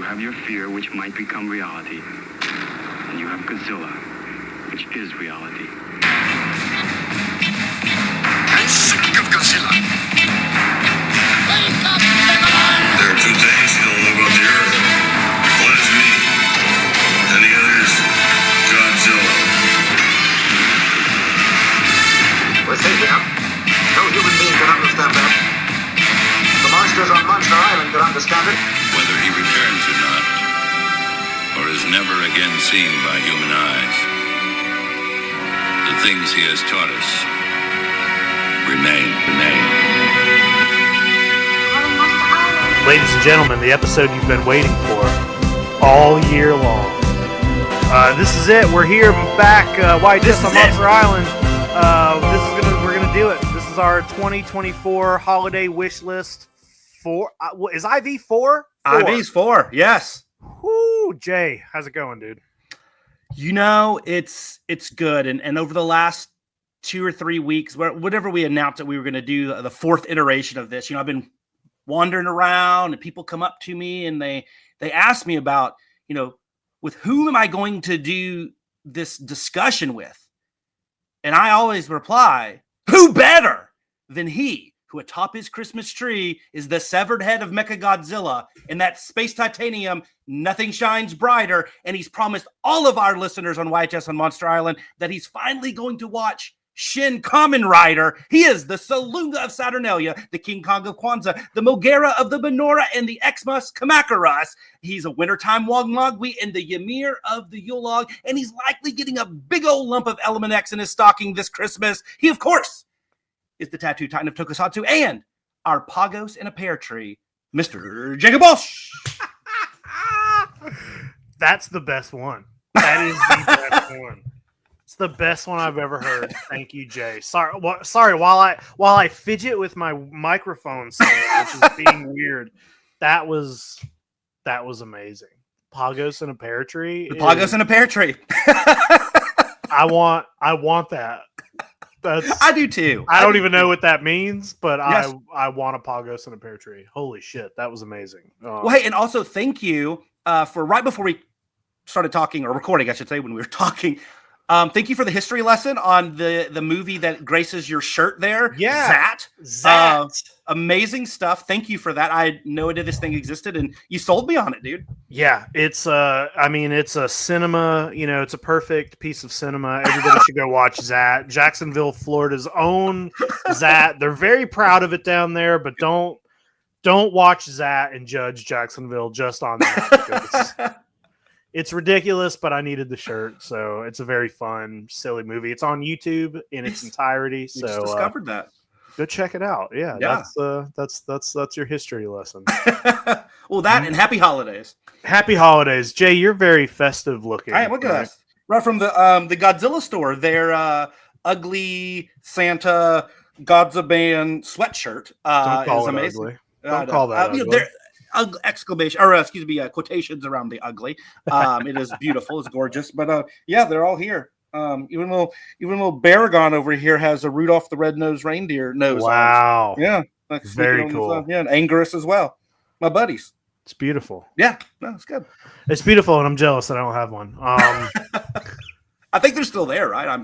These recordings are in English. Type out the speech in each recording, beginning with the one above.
have your fear, which might become reality. And you have Godzilla, which is reality. I'm sick of Godzilla. Wake up, everyone! There are two things you don't know about the Earth. One is me, and the other is Godzilla. We're safe enough. No human being can understand that. The monsters on Monster Island can understand it. Whether he returns or not, or is never again seen by human eyes, the things he has taught us remain. Ladies and gentlemen, the episode you've been waiting for all year long. This is it. We're here back. YHS on Monster Island. We're gonna do it. This is our 2024 holiday wish list. Is IV 4? IV's 4, yes. Whoo, Jay, how's it going, dude? You know, it's good. And over the last 2 or 3 weeks, whatever we announced that we were going to do the fourth iteration of this, I've been wandering around and people come up to me and they ask me about, with whom am I going to do this discussion with? And I always reply, who better than he who atop his Christmas tree is the severed head of Mechagodzilla, and that space titanium, nothing shines brighter, and he's promised all of our listeners on YHS on Monster Island that he's finally going to watch Shin Kamen Rider. He is the Salunga of Saturnalia, the King Kong of Kwanzaa, the Mogera of the Menorah, and the Xmas Kamakuras. He's a wintertime Wongmogwi and the Ymir of the Yule log, and he's likely getting a big old lump of Element X in his stocking this Christmas. He, of course, is the tattoo titan of Tokusatsu and our Pagos in a Pear Tree, Mr. Jacob Walsh. That's the best one. That is the best one. It's the best one I've ever heard. Thank you, Jay. Sorry. While I fidget with my microphone, which is being weird, that was amazing. Pagos in a Pear Tree. The Pagos in a Pear Tree. I want that. I do too. I don't even know what that means, but yes. I want a Pagos and a Pear Tree. Holy shit, that was amazing. Well, hey, and also thank you for right before we started talking, or recording, I should say, when we were talking. Thank you for the history lesson on the movie that graces your shirt there. Yeah, Zat. Amazing stuff. Thank you for that. I had no idea this thing existed, and you sold me on it, dude. Yeah, it's it's a cinema. It's a perfect piece of cinema. Everybody should go watch Zat. Jacksonville, Florida's own Zat. They're very proud of it down there, but don't watch Zat and judge Jacksonville just on that. It's ridiculous, but I needed the shirt, so it's a very fun, silly movie. It's on YouTube in its entirety. So just discovered that. Go check it out. Yeah. That's your history lesson. Well, that and happy holidays. Happy holidays, Jay. You're very festive looking. All right, look at us. Right from the Godzilla store, their ugly Santa Godzilla band sweatshirt is amazing. Ugly. Don't call that ugly. Exclamation, or excuse me, quotations around the ugly. It is beautiful. It's gorgeous. But they're all here. Even little Baragon over here has a Rudolph the Red-Nosed Reindeer nose. Wow. On. Yeah. Very cool. Yeah, and Angerus as well. My buddies. It's beautiful. Yeah. No, it's good. It's beautiful, and I'm jealous that I don't have one. I think they're still there, right? I'll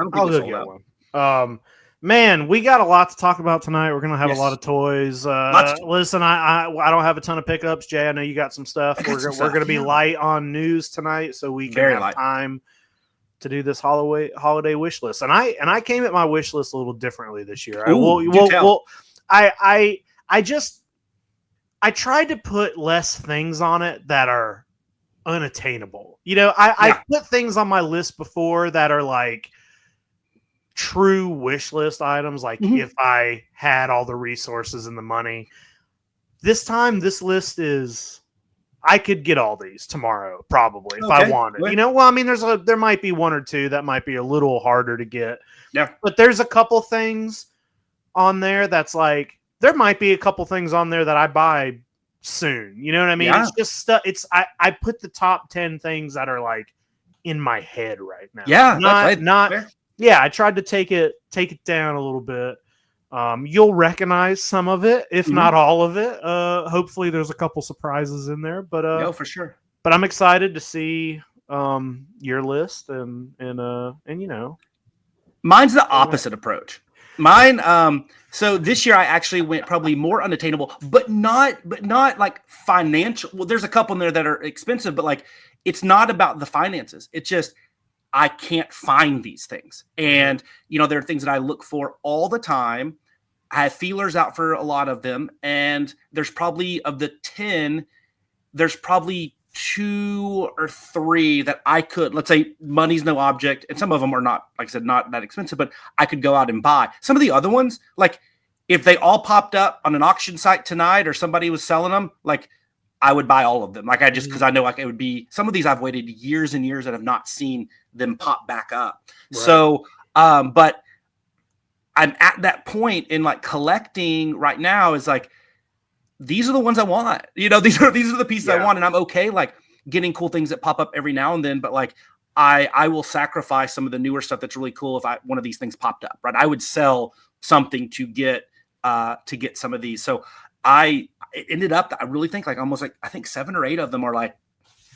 go get one. Man, we got a lot to talk about tonight. We're gonna have a lot of toys. Listen, I don't have a ton of pickups, Jay. I know you got some stuff. We're gonna be light on news tonight, so we can have time to do this holiday wish list. And I came at my wish list a little differently this year. I tried to put less things on it that are unattainable. I put things on my list before that are like true wish list items, like if I had all the resources and the money. This time, this list is, I could get all these tomorrow, probably, if I wanted. Right. There might be one or two that might be a little harder to get. Yeah. But there's a couple things on there that's like, there might be a couple things on there that I buy soon. You know what I mean? Yeah. It's just stuff. I put the top 10 things that are like in my head right now. Yeah. I tried to take it down a little bit. You'll recognize some of it, if Mhm. not all of it. Hopefully, there's a couple surprises in there, but No, for sure. but I'm excited to see your list and you know. Mine's the opposite approach. Mine, so this year I actually went probably more unattainable, but not like financial. Well, there's a couple in there that are expensive, but like it's not about the finances. It's just I can't find these things. And you know, there are things that I look for all the time. I have feelers out for a lot of them, and there's probably of the 10, there's probably 2 or 3 that I could, let's say money's no object, and some of them are not, like I said, not that expensive, but I could go out and buy. Some of the other ones, like if they all popped up on an auction site tonight or somebody was selling them, like I would buy all of them. Like I just, because I know like it would be, some of these I've waited years and years and have not seen them pop back up. Right. So, but I'm at that point in like collecting right now is like, these are the ones I want, you know, these are the pieces I want. And I'm okay, like getting cool things that pop up every now and then, but like, I will sacrifice some of the newer stuff that's really cool if one of these things popped up, right? I would sell something to get some of these. So it ended up that I really think like almost like, I think 7 or 8 of them are like,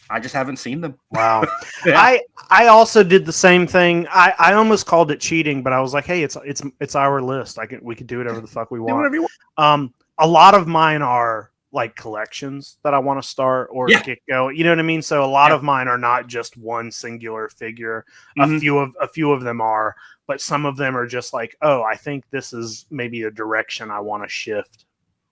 I just haven't seen them. Wow. Yeah. I also did the same thing. I almost called it cheating, but I was like, hey, it's our list. We could do whatever the fuck we want. Do whatever you want. A lot of mine are like collections that I want to start or get going. You know what I mean? So a lot of mine are not just one singular figure. A few of them are, but some of them are just like, oh, I think this is maybe a direction I want to shift.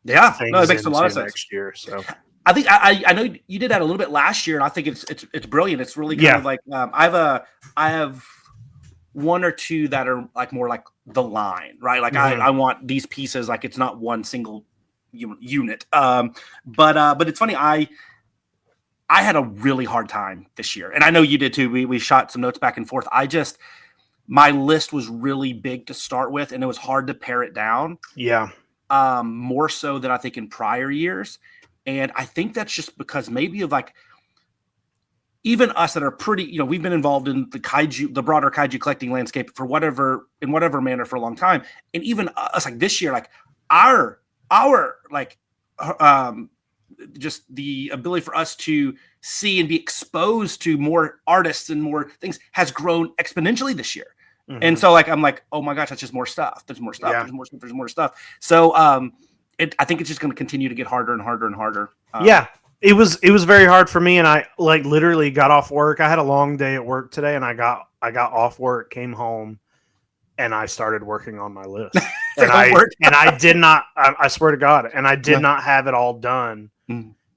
Yeah, no, it makes a lot of sense next year. So I think I know you did that a little bit last year, and I think it's brilliant. It's really kind of like I have 1 or 2 that are like more like the line, right? Like I want these pieces, like it's not one single unit. But it's funny. I had a really hard time this year, and I know you did too. We shot some notes back and forth. My list was really big to start with, and it was hard to pare it down. Yeah. More so than I think in prior years. And I think that's just because maybe of like, even us that are pretty, you know, we've been involved in the broader kaiju collecting landscape in whatever manner for a long time. And even us like this year, like our like, just the ability for us to see and be exposed to more artists and more things has grown exponentially this year. And so like, I'm like, oh my gosh, that's just more stuff. There's more stuff. There's more stuff. There's more stuff. So, I think it's just going to continue to get harder and harder and harder. It was very hard for me, and I like literally got off work. I had a long day at work today, and I got off work, came home, and I started working on my list. and I did not. I swear to God, and I did not have it all done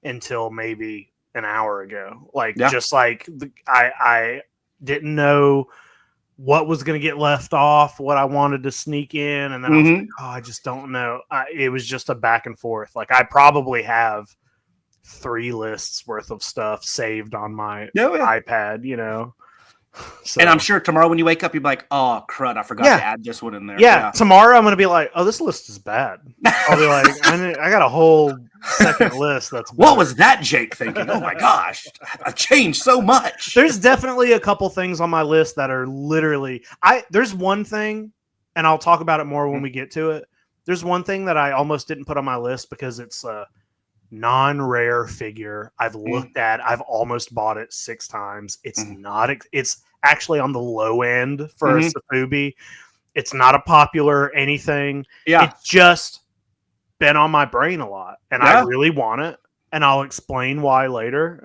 until maybe an hour ago. Like just like I didn't know what was going to get left off, what I wanted to sneak in. And then I was like, oh, I just don't know. It was just a back and forth. Like I probably have 3 lists worth of stuff saved on my iPad, you know? So. And I'm sure tomorrow when you wake up, you'll be like, oh, crud, I forgot to add this one in there. Yeah. Tomorrow I'm going to be like, oh, this list is bad. I'll be like, I got a whole second list. That's better. What was that Jake thinking? Oh my gosh, I've changed so much. There's definitely a couple things on my list that are literally, there's one thing, and I'll talk about it more when we get to it. There's one thing that I almost didn't put on my list because it's a non-rare figure I've looked at. I've almost bought it 6 times. It's not. It's actually on the low end for a Sofubi. It's not a popular anything. Yeah, it's just been on my brain a lot, and I really want it. And I'll explain why later.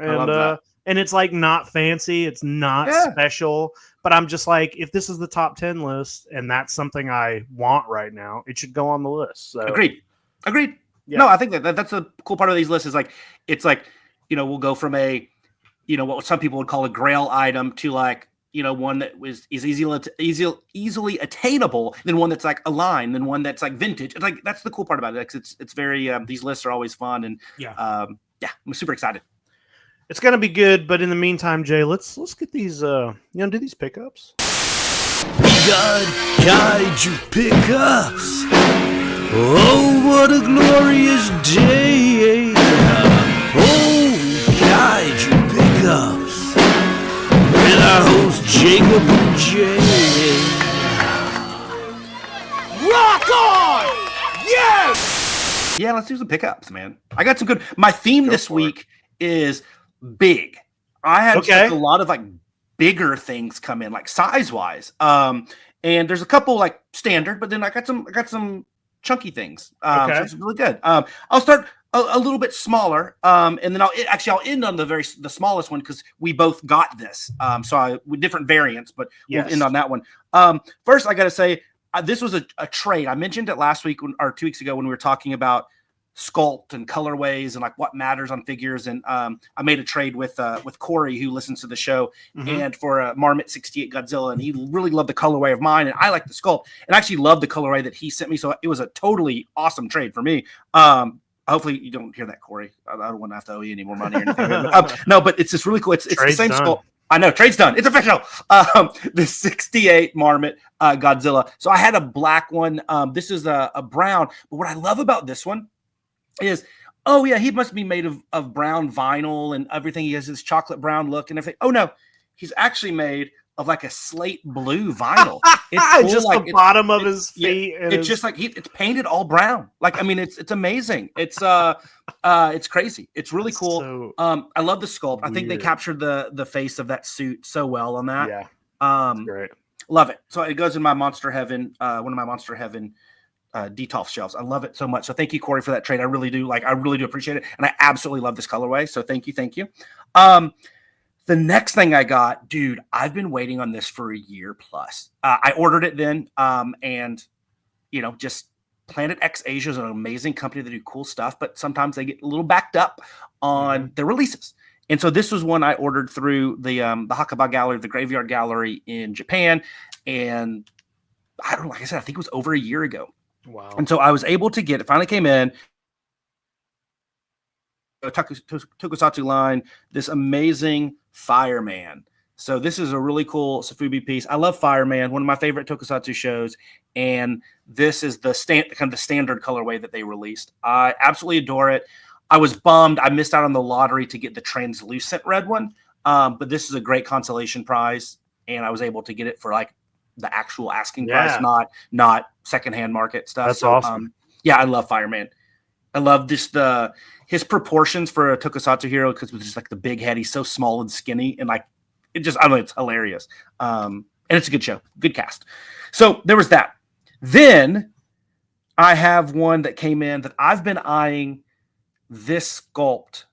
And it's like not fancy. It's not special. But I'm just like, if this is the top 10 list, and that's something I want right now, it should go on the list. So. Agreed. Yeah. No, I think that's a cool part of these lists is like, it's like, you know, we'll go from a, you know, what some people would call a grail item to like, you know, one that is easily attainable, then one that's like a line, then one that's like vintage. It's like, that's the cool part about it. It's very, these lists are always fun. And I'm super excited. It's going to be good. But in the meantime, Jay, let's get these, do these pickups. We got Kaiju pickups. Oh, what a glorious day. Oh, Kaiju pickups with our host Jacob and Jay. Rock on! let's do some pickups, man. I got some good. My theme this week is big. I had just a lot of like bigger ththings come in, like size wise. And there's a couple like standard, but then I got some chunky things. So it's really good. I'll start a little bit smaller, and then I'll end on the smallest one because we both got this. With different variants, but we'll end on that one. First, I got to say this was a trade. I mentioned it last week or 2 weeks ago when we were talking about sculpt and colorways and like what matters on figures. And I made a trade with Corey, who listens to the show, and for a Marmit 68 Godzilla, and he really loved the colorway of mine, and I like the sculpt, and I actually loved the colorway that he sent me. So it was a totally awesome trade for me. Hopefully you don't hear that, Corey. I don't want to have to owe you any more money or anything. No, but it's just really cool. It's the same sculpt. I know, trade's done. It's official. The 68 Marmit Godzilla. So I had a black one. This is a brown. But what I love about this one is, he must be made of brown vinyl and everything. He has this chocolate brown look and everything. Oh, no. He's actually made of like a slate blue vinyl. It's cool, just like the bottom of his feet. Yeah, it's just like it's painted all brown. Like, I mean, it's amazing. It's crazy. It's really cool. So I love the sculpt. Weird. I think they captured the face of that suit so well on that. Yeah. Great. Love it. So it goes in my Monster Heaven, one of my Monster Heaven Detolf shelves. I love it so much. So thank you, Corey, for that trade. I really do appreciate it. And I absolutely love this colorway. So thank you. The next thing I got, dude, I've been waiting on this for a year plus. I ordered it then, and just Planet X Asia is an amazing company that do cool stuff, but sometimes they get a little backed up on their releases. And so this was one I ordered through the Hakaba Gallery, the Graveyard Gallery in Japan, and I don't know, like I said, I think it was over a year ago. Wow! And so I was able to get it. Finally came in. Tokusatsu line, this amazing Fireman. So this is a really cool Sofubi piece. I love Fireman, one of my favorite Tokusatsu shows, and this is the standard colorway that they released. I absolutely adore it. I was bummed I missed out on the lottery to get the translucent red one, but this is a great consolation prize, and I was able to get it for like the actual asking price, not secondhand market stuff. That's awesome. I love Fireman. I love his proportions for a Tokusatsu hero, because with just like the big head, he's so small and skinny, and like it's hilarious. And it's a good show, good cast. So there was that. Then I have one that came in that I've been eyeing this sculpt,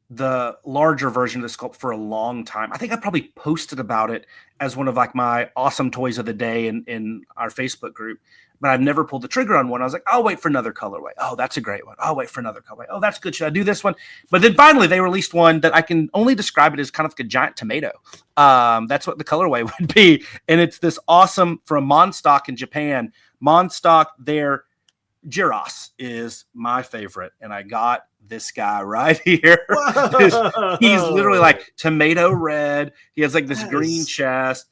the larger version of the sculpt, for a long time. I think I probably posted about it as one of like my awesome toys of the day in our Facebook group, but I've never pulled the trigger on one. I was like, I'll wait for another colorway. Oh, that's a great one. I'll wait for another colorway. Oh, that's good. Should I do this one? But then finally they released one that I can only describe it as kind of like a giant tomato. That's what the colorway would be. And it's this awesome, from Monstock in Japan. Monstock, their Jiros is my favorite. And I got this guy right here. He's literally like tomato red. He has like this green chest.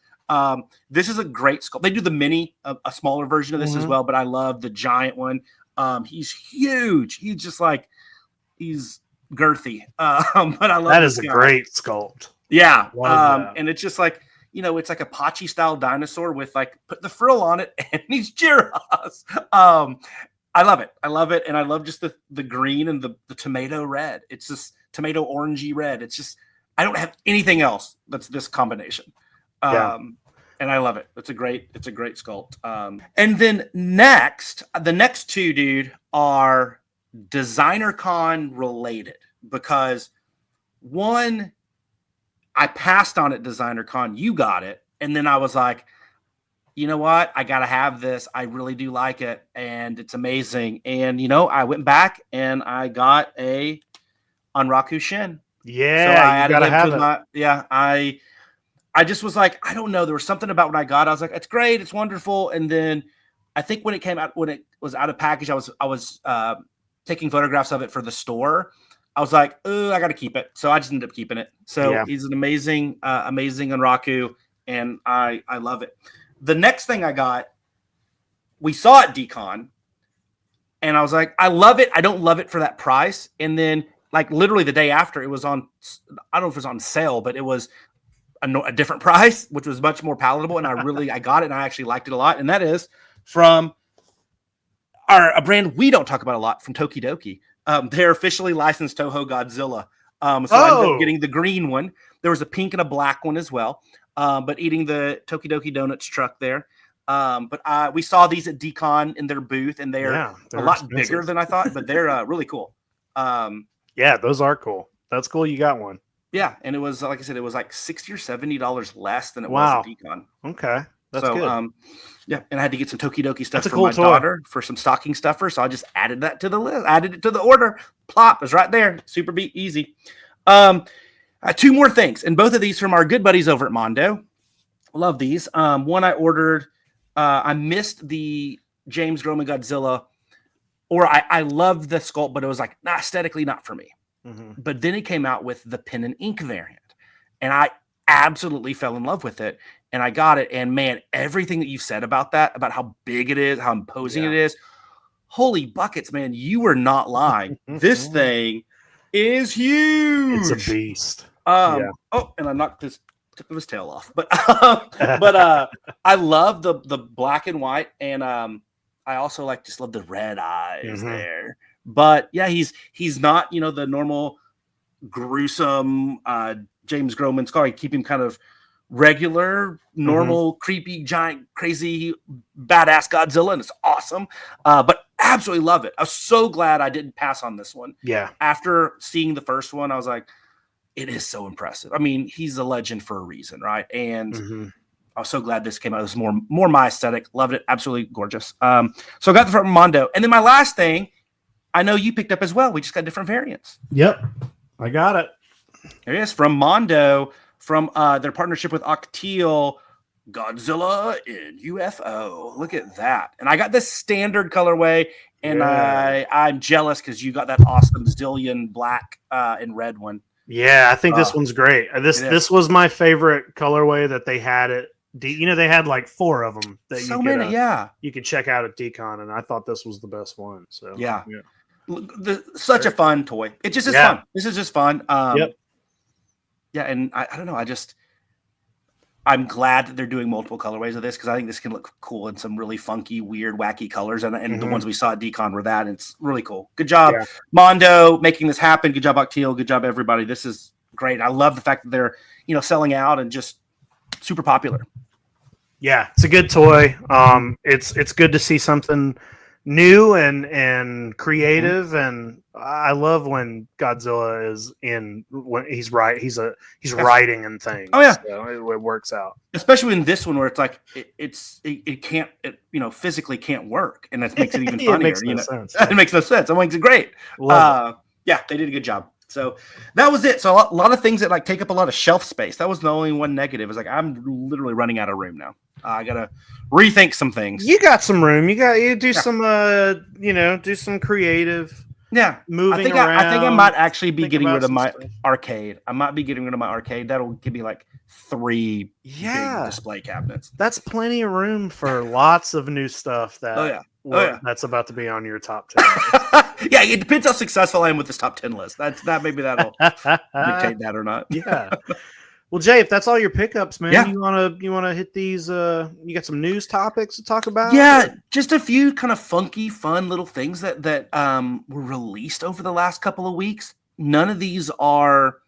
This is a great sculpt. They do the mini, a smaller version of this as well, but I love the giant one. He's huge. He's just like, he's girthy. But I love that. Is a great sculpt. Yeah. And it's just like, it's like a Pachi style dinosaur with like, put the frill on it, and he's Jiros. I love it. And I love just the green and the tomato red. It's just tomato orangey red. It's just, I don't have anything else that's this combination. And I love it. It's a great sculpt. And then the next two, dude, are Designer Con related, because one, I passed on at Designer Con. You got it. And then I was like, you know what? I got to have this. I really do like it. And it's amazing. And, I went back and I got a Onraku Shin. Yeah. So I gotta have it. I just was like, I don't know. There was something about when I got it. I was like, it's great. It's wonderful. And then I think when it was out of package, I was taking photographs of it for the store. I was like, oh, I got to keep it. So I just ended up keeping it. So he's an amazing Onraku, and I love it. The next thing I got, we saw at Decon, and I was like, I love it. I don't love it for that price. And then like literally the day after, it was on, I don't know if it was on sale, but it was a different price, which was much more palatable. And I got it, and I actually liked it a lot. And that is from a brand we don't talk about a lot from Tokidoki. They're officially licensed Toho Godzilla. So I ended up getting the green one. There was a pink and a black one as well. But eating the Tokidoki Donuts truck there. But we saw these at Decon in their booth, and they're a lot expensive. bigger than I thought, but they're really cool. Yeah, those are cool. That's cool. You got one. Yeah, and it was, like I said, it was like $60 or $70 less than it was at Decon. Okay, that's good. Yeah, and I had to get some Tokidoki stuff That's a for cool my toy. daughter for some stocking stuffer, so I just added that to the list, added it to the order. Plop, it's right there. Super easy. Two more things, and both of these from our good buddies over at Mondo. Love these. One I ordered. I missed the James Groman Godzilla, or I loved the sculpt, but it was like aesthetically not for me. Mm-hmm. But then he came out with the pen and ink variant, and I absolutely fell in love with it. And I got it, and man, everything that you said about that, about how big it is, how imposing it is, holy buckets, man, you were not lying. This thing is huge. It's a beast. Oh, and I knocked his tip of his tail off. But I love the black and white, and I also just love the red eyes there. But yeah, he's not, the normal gruesome James Groman scar. I keep him kind of regular, normal, creepy, giant, crazy, badass Godzilla, and it's awesome. But absolutely love it. I was so glad I didn't pass on this one. Yeah. After seeing the first one, I was like, it is so impressive. I mean, he's a legend for a reason, right? And I was so glad this came out. It was more my aesthetic. Loved it. Absolutely gorgeous. So I got the from Mondo. And then my last thing, I know you picked up as well. We just got different variants. Yep. I got it. There it is from Mondo, from their partnership with Octeal, Godzilla in UFO. Look at that. And I got this standard colorway, and I'm jealous because you got that awesome Zillion black and red one. Yeah, I think this one's great. This was my favorite colorway that they had at they had like 4 of them that you could check out at Decon, and I thought this was the best one. So yeah. Such a fun toy. It just is fun. This is just fun. Yeah, and I don't know. I'm glad that they're doing multiple colorways of this because I think this can look cool in some really funky, weird, wacky colors. And the ones we saw at Decon were that. And it's really cool. Good job, Mondo, making this happen. Good job, Octeal. Good job, everybody. This is great. I love the fact that they're selling out and just super popular. Yeah, it's a good toy. It's good to see something new and creative, and I love when Godzilla is when he's writing and things. Oh yeah, so it works out. Especially in this one where it's like it can't physically can't work, and that makes it even funnier. It makes no sense. It makes no sense. I'm like, it's great. Yeah, they did a good job. So that was it. So a lot of things that take up a lot of shelf space. That was the only one negative. It's like I'm literally running out of room now. I gotta rethink some things. You got some room. You do some do some creative. Yeah, moving around. I think I might actually be getting rid of my arcade. I might be getting rid of my arcade. That'll give me 3 big display cabinets. That's plenty of room for lots of new stuff. That's about to be on your top 10. Yeah, it depends how successful I am with this top 10 list. Maybe that'll dictate that or not. Yeah. Well, Jay, if that's all your pickups, man, you wanna hit these? You got some news topics to talk about? Yeah, just a few kind of funky, fun little things that were released over the last couple of weeks. None of these are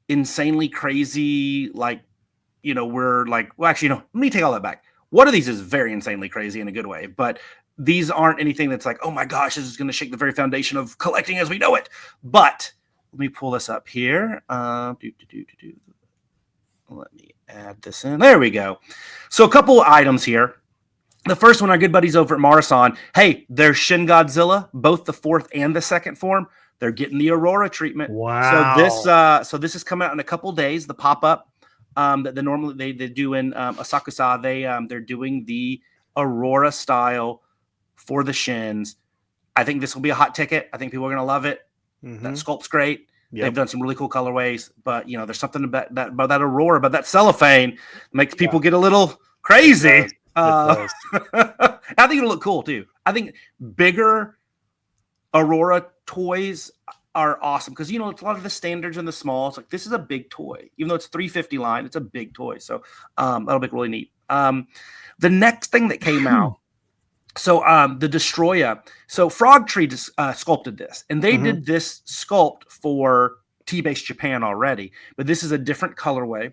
insanely crazy. Let me take all that back. One of these is very insanely crazy in a good way, but these aren't anything that's oh my gosh, this is going to shake the very foundation of collecting as we know it. But let me pull this up here. Let me add this in. There we go. So a couple items here. The first one, our good buddies over at Marathon. Hey, there's Shin Godzilla, both the 4th and the 2nd form. They're getting the Aurora treatment. Wow. So this is coming out in a couple days. The pop-up that they do in Asakusa. They're doing the Aurora style for the Shins. I think this will be a hot ticket. I think people are going to love it. That sculpt's great. Yep. They've done some really cool colorways, but there's something about that Aurora, about that cellophane makes people get a little crazy. It does. I think it'll look cool too. I think bigger Aurora toys are awesome because it's a lot of the standards and the smalls. This is a big toy, even though it's 350 line. It's a big toy, so that'll be really neat. The next thing that came out So the Destroyer. So Frog Tree sculpted this, and they did this sculpt for T-Base Japan already, but this is a different colorway,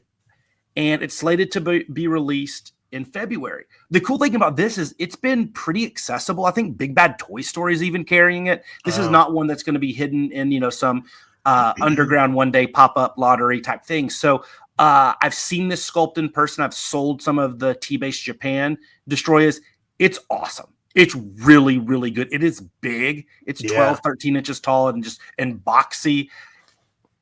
and it's slated to be released in February. The cool thing about this is it's been pretty accessible. I think Big Bad Toy Store is even carrying it. This is not one that's going to be hidden in some underground one day pop-up lottery type thing. So I've seen this sculpt in person. I've sold some of the T-Base Japan Destroyers. It's awesome. It's really, really good. It is big. It's 12, 13 inches tall and boxy.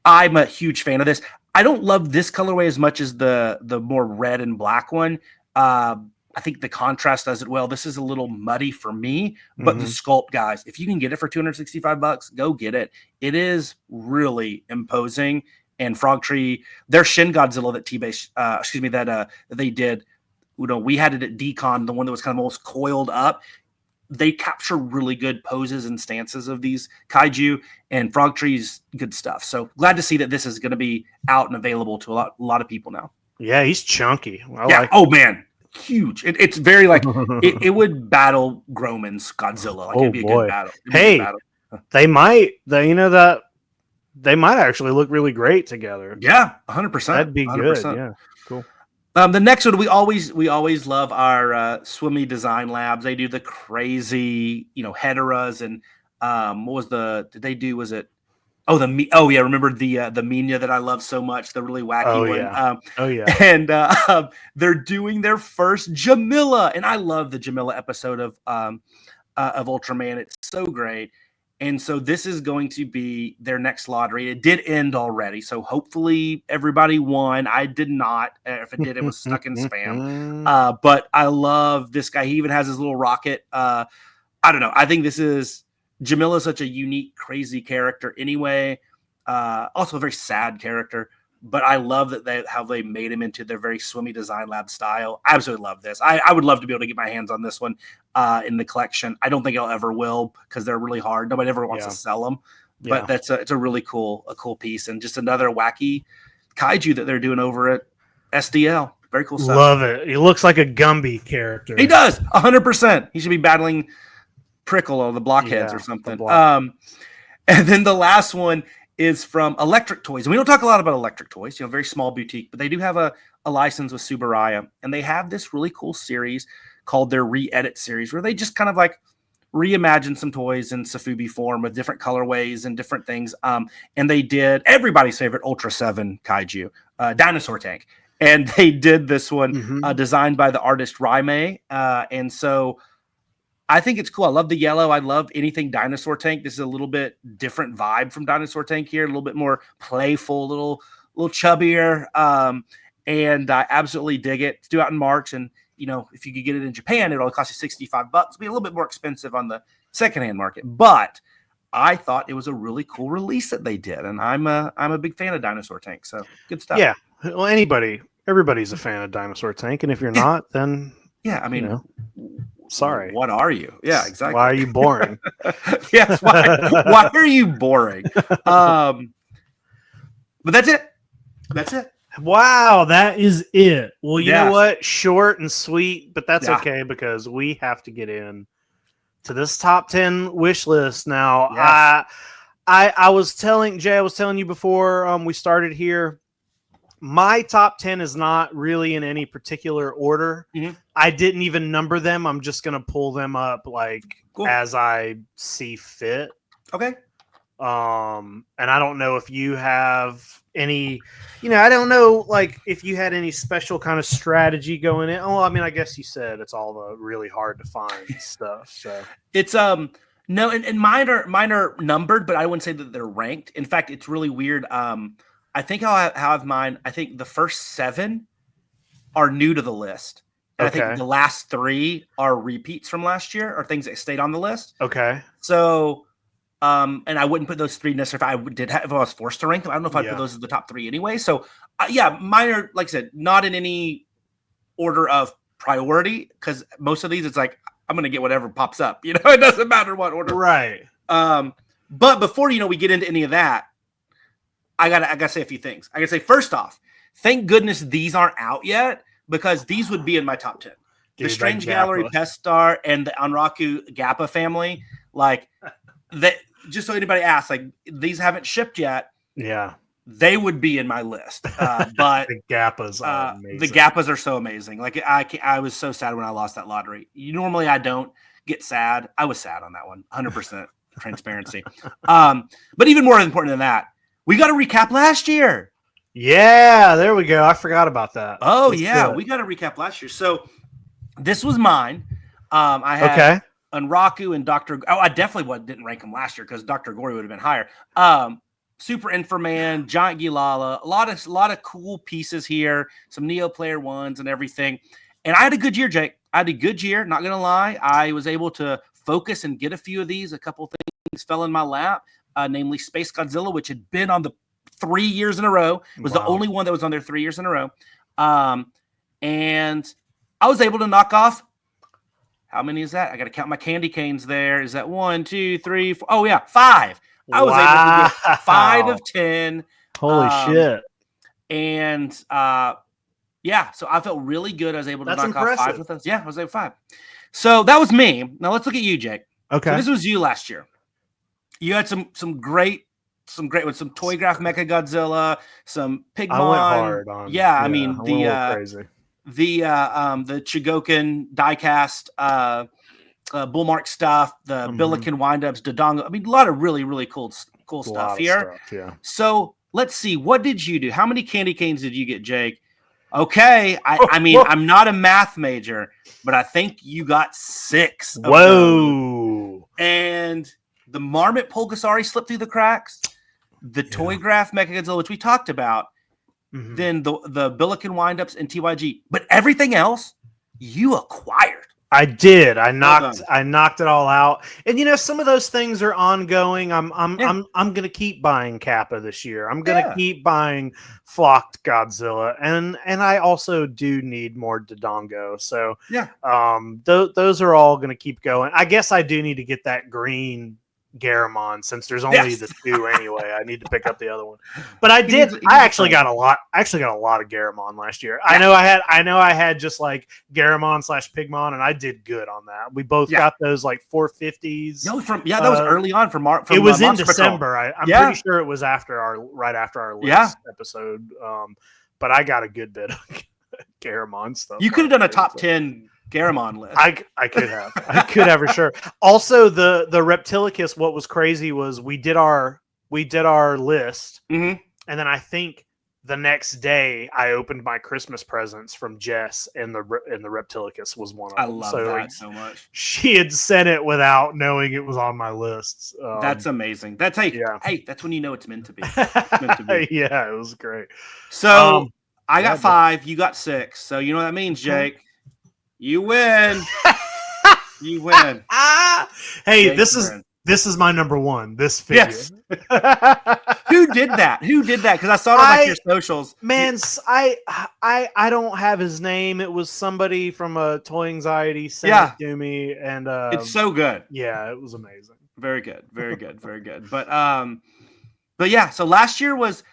I'm a huge fan of this. I don't love this colorway as much as the more red and black one. I think the contrast does it well. This is a little muddy for me, but the sculpt, guys, if you can get it for $265, go get it. It is really imposing. And Frog Tree, their Shin Godzilla that T-Base, that they did, we had it at Decon, the one that was kind of most coiled up. They capture really good poses and stances of these kaiju, and Frog Tree's good stuff. So glad to see that this is going to be out and available to a lot of people now. Yeah, he's chunky. Oh man, huge. It's very like it would battle Groman's Godzilla. Like, it'd be a good battle. They might actually look really great together. Yeah, 100%. That'd be 100%. good. Yeah, cool. The next one, we always love our Swimmy Design Labs. They do the crazy, Heteras, and did they do? Was it? Remember the Minya that I love so much, the really wacky one. And they're doing their first Jamila, and I love the Jamila episode of Ultraman. It's so great. And so this is going to be their next lottery. It did end already, so hopefully everybody won. I did not. If it did, it was stuck in spam. But I love this guy. He even has his little rocket. I don't know. I think Jamila is such a unique, crazy character anyway. Also a very sad character. But I love that how they made him into their very Swimmy Design Lab style. I absolutely love this. I would love to be able to get my hands on this one in the collection. I don't think I'll ever will because they're really hard. Nobody ever wants to sell them. But it's a really cool piece, and just another wacky kaiju that they're doing over at SDL. Very cool stuff. Love it. He looks like a Gumby character. He does 100%. He should be battling Prickle or the Blockheads or something. And then the last one is from Electric Toys. And we don't talk a lot about Electric Toys, very small boutique, but they do have a license with Subaraya. And they have this really cool series called their Re-Edit series, where they just kind of like reimagine some toys in Sofubi form with different colorways and different things. And they did everybody's favorite Ultra 7 Kaiju, Dinosaur Tank. And they did this one designed by the artist Raime. And so I think it's cool. I love the yellow. I love anything Dinosaur Tank. This is a little bit different vibe from Dinosaur Tank here, a little bit more playful, a little chubbier. And I absolutely dig it. It's due out in March. And, if you could get it in Japan, it only cost you $65. It'll be a little bit more expensive on the secondhand market. But I thought it was a really cool release that they did. And I'm a big fan of Dinosaur Tank. So good stuff. Yeah. Well, everybody's a fan of Dinosaur Tank. And if you're not, then, sorry. What are you? Yeah, exactly. Why are you boring? Yes. Why are you boring? But that's it. That's it. Wow, that is it. Well, you know what? Short and sweet, but that's okay because we have to get in to this top 10 wish list now. Yes. I was telling you before we started here. My top 10 is not really in any particular order. I didn't even number them. I'm just going to pull them up as I see fit. Okay. And I don't know if you have any, I don't know, if you had any special kind of strategy going in. Oh, I mean, I guess you said it's all the really hard to find stuff. So it's, no, and mine are numbered, but I wouldn't say that they're ranked. In fact, it's really weird. I think I'll have mine. I think the first 7 are new to the list. And I think the last 3 are repeats from last year or things that stayed on the list. Okay. So, and I wouldn't put those 3 necessarily if I was forced to rank them. I don't know if I'd put those as the top 3 anyway. So, mine are, like I said, not in any order of priority because most of these, it's like, I'm going to get whatever pops up. It doesn't matter what order. Right. But before, we get into any of that, I gotta say a few things. I gotta say, first off, thank goodness these aren't out yet because these would be in my top 10. the Dude, Strange that Gallery Gappa. Pest Star and the Anraku Gappa family, like that. Just so anybody asks, like these haven't shipped yet. Yeah. They would be in my list, but The Gappas are amazing. the Gappas are so amazing. Like I was so sad when I lost that lottery. Normally I don't get sad. I was sad on that one, 100% transparency. But even more important than that, we got to recap last year. Yeah, there we go. I forgot about that. Oh Let's yeah, do it. we got to recap last year. So this was mine. I had Okay. Unraku and Dr. Oh, I definitely didn't rank him last year because Dr. Gory would have been higher. Super Inframan, Giant Gilala, a lot of cool pieces here, some Neo Player ones and everything. And I had a good year, Jake. I had a good year, not gonna lie. I was able to focus and get a few of these. A couple things fell in my lap, namely Space Godzilla, which had been on the 3 years in a row. It was the only one that was on there 3 years in a row. And I was able to knock off. How many is that? I got to count my candy canes there. Is that 1, 2, 3, 4? Oh, yeah, 5. I was able to get 5 of 10. Holy shit. And yeah, so I felt really good. I was able to knock off 5 with us. Yeah, I was able to 5. So that was me. Now let's look at you, Jake. Okay. So this was you last year. You had some great ones, some Toygraph Mecha Godzilla, some Pigmon. I went hard on. Yeah, I mean crazy. the Chigoken diecast Bullmark stuff, the Billiken windups, Dodongo. I mean, a lot of really, really cool stuff here. Yeah. So let's see. What did you do? How many candy canes did you get, Jake? Okay. I mean, I'm not a math major, but I think you got 6. Of those. And the Marmit Pulgasari slipped through the cracks. The Toygraph Mechagodzilla, which we talked about. Then the Billiken windups and TYG. But everything else, you acquired. I did. I knocked it all out. And some of those things are ongoing. I'm gonna keep buying Kappa this year. I'm gonna keep buying Flocked Godzilla. And I also do need more Dodongo. So those are all gonna keep going. I guess I do need to get that green Garamon since there's only the 2 anyway. I need to pick up the other one. But I did. I actually got a lot. I actually got a lot of Garamon last year. I know I had just like Garamon / Pigmon, and I did good on that. We both got those like 450s. No, that was early on from it was in Monster December. I'm pretty sure it was right after our last episode. But I got a good bit of Garamon stuff. You could have done a top 10 Garamon list. I could have for sure. Also, the Reptilicus. What was crazy was we did our list, and then I think the next day I opened my Christmas presents from Jess, and the Reptilicus was one of them. I love that so much. She had sent it without knowing it was on my list. That's amazing. That's hey, that's when you know it's meant to be. It's meant to be. Yeah, it was great. So I got 5, you got 6. So you know what that means, Jake. You win. You win. Hey, this is my number 1. This figure. Yes. Who did that? Because I saw it on like your socials. Man, I don't have his name. It was somebody from a Toy Anxiety sent it to me, and it's so good. Yeah, it was amazing. Very good. Very good. Very good. But yeah. So last year was,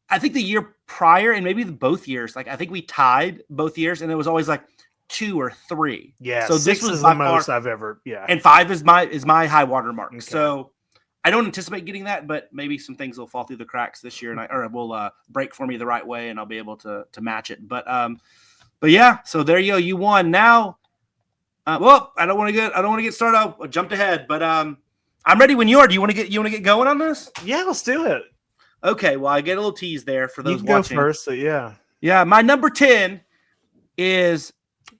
I think the year prior, and maybe both years. Like I think we tied both years, and it was always like 2 or 3. Yeah. So 6 this was is the most I've ever. Yeah. And 5 is my high water mark. Okay. So I don't anticipate getting that, but maybe some things will fall through the cracks this year, and it will break for me the right way, and I'll be able to match it. But yeah. So there you go. You won. Now, well, I don't want to get started. I jumped ahead, but I'm ready when you are. Do you want to get going on this? Yeah, let's do it. Okay. Well, I get a little tease there for those you can watching. Go first. So yeah. Yeah. My number 10 is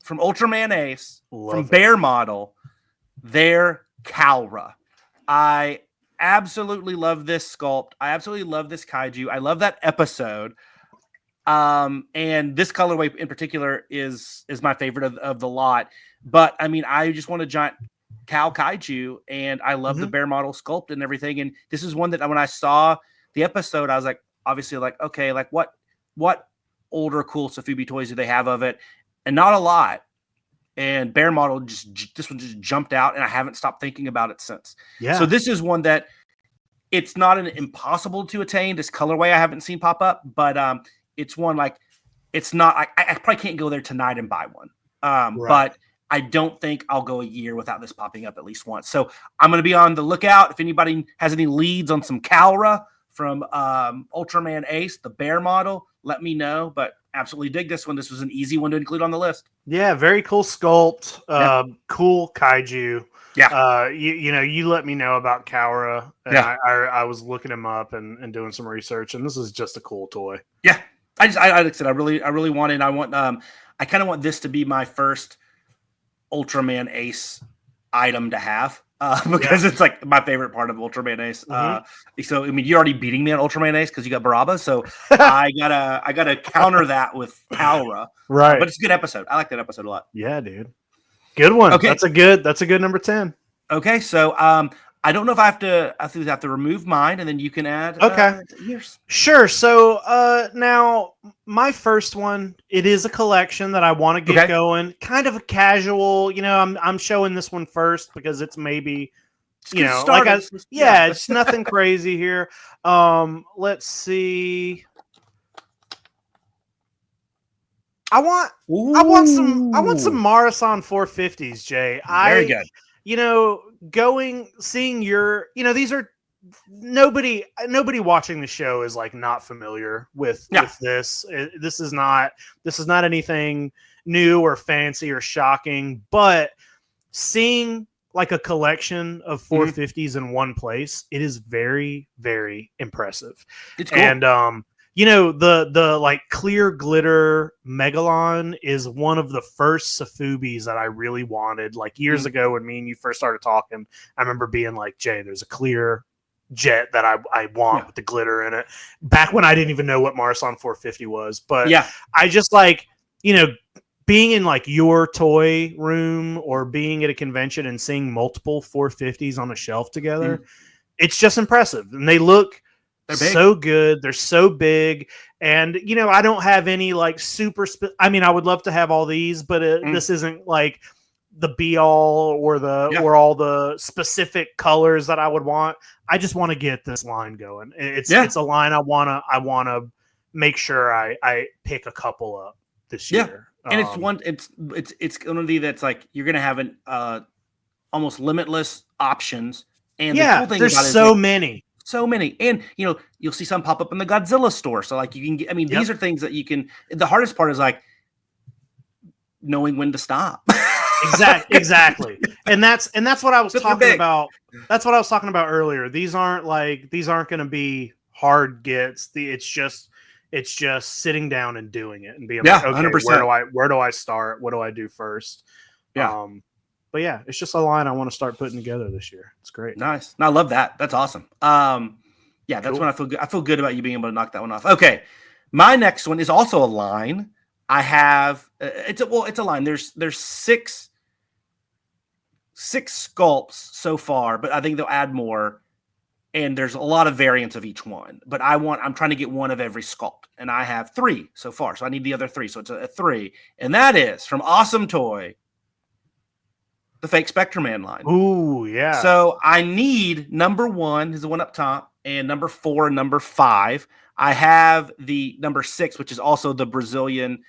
from Ultraman Ace, from Bear Model, their Calra. I absolutely love this sculpt. I absolutely love this kaiju. I love that episode. And this colorway in particular is my favorite of the lot. But I mean, I just want a giant cow kaiju, and I love the Bear Model sculpt and everything. And this is one that when I saw the episode, I was like, obviously, like, okay, like what older cool Sofubi toys do they have of it? And not a lot. And Bear Model this one just jumped out, and I haven't stopped thinking about it since. Yeah. So this is one that it's not an impossible to attain. This colorway I haven't seen pop up, but it's one like it's not. I probably can't go there tonight and buy one. Right. But I don't think I'll go a year without this popping up at least once. So I'm going to be on the lookout. If anybody has any leads on some Calra from Ultraman Ace, the bear model, let me know. But absolutely dig this one. This was an easy one to include on the list. Yeah, very cool sculpt. Cool kaiju. Yeah. You let me know about Kaura, and Yeah. I was looking him up and doing some research, and this is just a cool toy. Yeah. Like I said, I really want it. I kind of want this to be my first Ultraman Ace item to have. Because it's like my favorite part of Ultraman Ace. So I mean, you're already beating me on Ultraman Ace because you got Baraba. So I gotta counter that with Kaura. Right. But it's a good episode. I like that episode a lot. Yeah, dude. Good one. Okay. That's a good number 10. Okay, so I don't know if I have to remove mine and then you can add yours. Sure. So now my first one, it is a collection that I want to get going. Kind of a casual, I'm showing this one first because it's maybe it's nothing crazy here. Let's see. I want some Marasan 450s, Jay. Very good. Seeing your, these are nobody watching the show is like not familiar with this. This is not anything new or fancy or shocking, but seeing like a collection of 450s in one place, it is very, very impressive. It's cool. And the like clear glitter Megalon is one of the first Sofubis that I really wanted. Like years ago when me and you first started talking, I remember being like, Jay, there's a clear jet that I want with the glitter in it. Back when I didn't even know what Marasan 450 was. But I just like, being in like your toy room or being at a convention and seeing multiple 450s on a shelf together, it's just impressive. And they look so good. They're so big. And, I don't have any like super, I would love to have all these, but this isn't like the be all or or all the specific colors that I would want. I just want to get this line going. It's a line I want to make sure I pick a couple up this year. And it's one going to be that's like, you're going to have an almost limitless options. And the cool thing there's about it so is many. So many. And, you'll see some pop up in the Godzilla store. So like you can get, these are things that you can, the hardest part is like knowing when to stop. Exactly. And that's what I was talking about. That's what I was talking about earlier. These aren't going to be hard gets. It's just sitting down and doing it and being like, okay, 100%. Where do I start? What do I do first? Yeah. But yeah, it's just a line I want to start putting together this year. It's great. Nice. No, I love that. That's awesome. That's when I feel good. I feel good about you being able to knock that one off. Okay. My next one is also a line. I have it's a line. There's six sculpts so far, but I think they'll add more. And there's a lot of variants of each one. But I'm trying to get one of every sculpt. And I have 3 so far. So I need the other 3. So it's a 3. And that is from Awesome Toy, the fake Spectre Man line. Ooh, yeah. So I need number 1 is the one up top, and number 4 and number 5. I have the number 6, which is also the Brazilian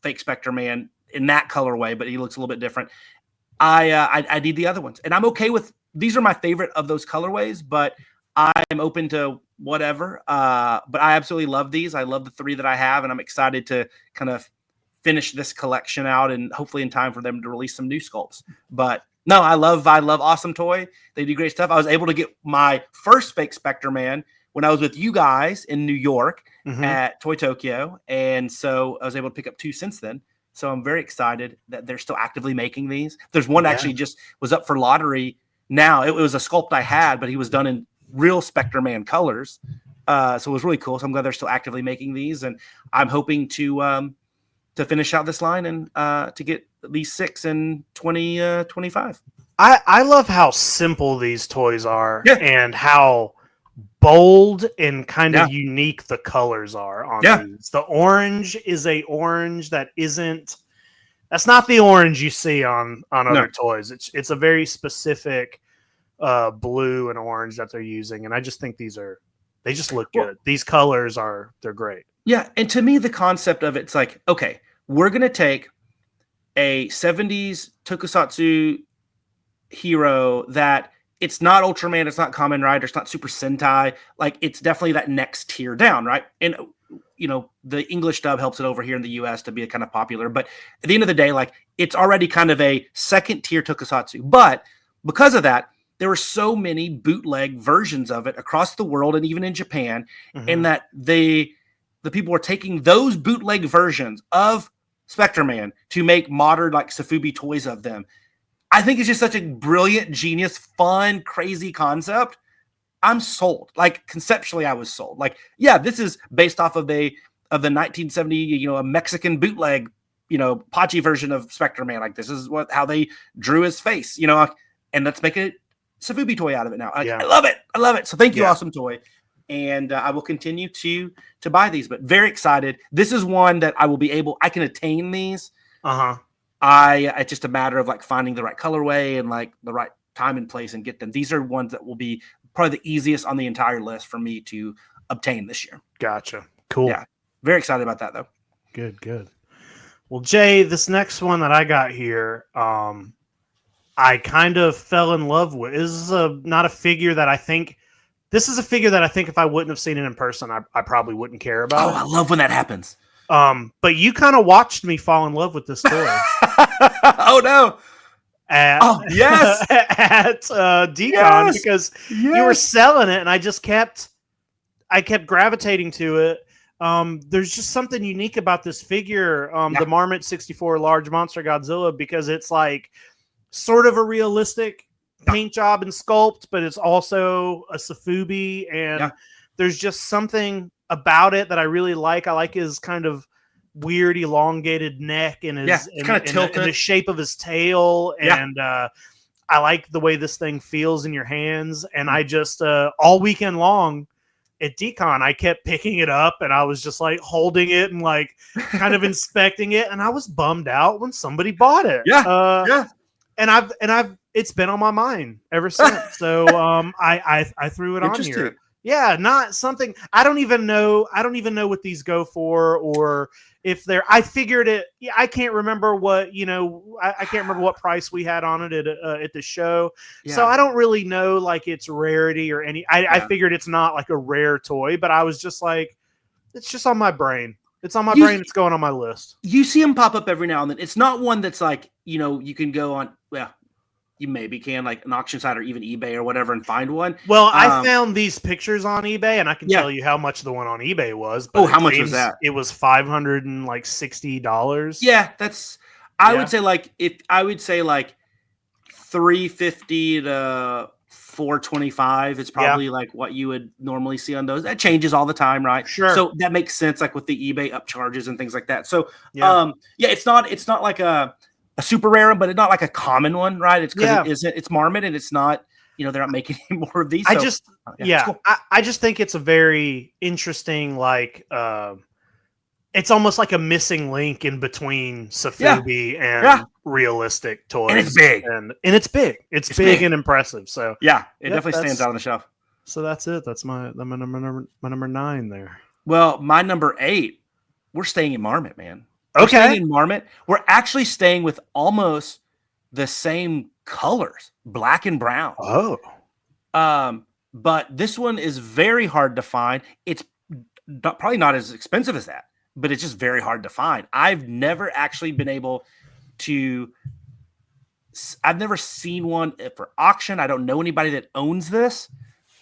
fake Spectre Man in that colorway, but he looks a little bit different. I need the other ones, and I'm okay with these. Are my favorite of those colorways, but I'm open to whatever. But I absolutely love these. I love the 3 that I have, and I'm excited to kind of finish this collection out and hopefully in time for them to release some new sculpts. But no, I love Awesome Toy. They do great stuff. I was able to get my first fake Spectre Man when I was with you guys in New York at Toy Tokyo. And so I was able to pick up 2 since then. So I'm very excited that they're still actively making these. There's one actually just was up for lottery now. It was a sculpt I had, but he was done in real Spectre Man colors. So it was really cool. So I'm glad they're still actively making these. And I'm hoping to finish out this line and to get at least 6 in 2025. I love how simple these toys are and how bold and kind of unique the colors are on these. The orange is a orange that's not the orange you see on other toys. It's a very specific blue and orange that they're using, and I just think they just look good. These colors they're great. Yeah, and to me the concept of it's like, okay, we're going to take a 70s tokusatsu hero that it's not Ultraman, it's not Kamen Rider, it's not Super Sentai. Like, it's definitely that next tier down, right? And, the English dub helps it over here in the US to be kind of popular. But at the end of the day, like, it's already kind of a second tier tokusatsu. But because of that, there were so many bootleg versions of it across the world and even in Japan, and that the people were taking those bootleg versions of Spectre-Man to make modern, like, Sofubi toys of them. I think it's just such a brilliant, genius, fun, crazy concept. I'm sold. Like, conceptually, I was sold. Like, yeah, this is based off of the 1970, a Mexican bootleg, Pachi version of Spectre-Man. Like, this is how they drew his face, and let's make a Sofubi toy out of it now. Like, I love it. I love it. So thank you, Awesome Toy. And I will continue to buy these, but very excited. This is one that I can attain these. It's just a matter of like finding the right colorway and like the right time and place and get them. These are ones that will be probably the easiest on the entire list for me to obtain this year. Gotcha. Cool. Yeah. Very excited about that though. Good. Well, Jay, this next one that I got here, I kind of fell in love with. This is not a figure that I think. This is a figure that I think if I wouldn't have seen it in person, I probably wouldn't care about. Oh, I love when that happens. But you kind of watched me fall in love with this toy. Oh no! At Decon because you were selling it, and I kept gravitating to it. There's just something unique about this figure, the Marmit 64 large monster Godzilla, because it's like sort of a realistic paint job and sculpt, but it's also a Sofubi, and there's just something about it that I really like. I like his kind of weird elongated neck and his kind of tilted and the shape of his tail, and I like the way this thing feels in your hands. And I just all weekend long at Decon, I kept picking it up and I was just like holding it and like kind of inspecting it, and I was bummed out when somebody bought it. And I've it's been on my mind ever since. So I threw it on here. Yeah, not something I don't even know what these go for, or if they're. I figured it. Yeah, I can't remember what I can't remember what price we had on it at the show. Yeah. So I don't really know like its rarity or any. I figured it's not like a rare toy, but I was just like, it's just on my brain. It's on my brain. It's going on my list. You see them pop up every now and then. It's not one that's like you can go on. Well, you maybe can like an auction site or even eBay or whatever and find one. Well, I found these pictures on eBay, and I can tell you how much the one on eBay was. But how much was that? It was $560. Yeah, that's. I would say like $350 to $425 is probably like what you would normally see on those. That changes all the time, right? Sure. So that makes sense, like with the eBay upcharges and things like that. So it's not like a super rare one, but it's not like a common one, right? It's because it's Marmot, and it's not, they're not making any more of these. I just think it's a very interesting, like, it's almost like a missing link in between Sofubi and realistic toys. And it's big. And it's big. It's big and impressive. So it definitely stands out on the shelf. So that's it. That's my number 9 there. Well, my number 8, we're staying in Marmot, man. Okay. In Marmot, we're actually staying with almost the same colors, black and brown. Oh. But this one is very hard to find. It's probably not as expensive as that, but it's just very hard to find. I've never actually been able to. I've never seen one for auction. I don't know anybody that owns this.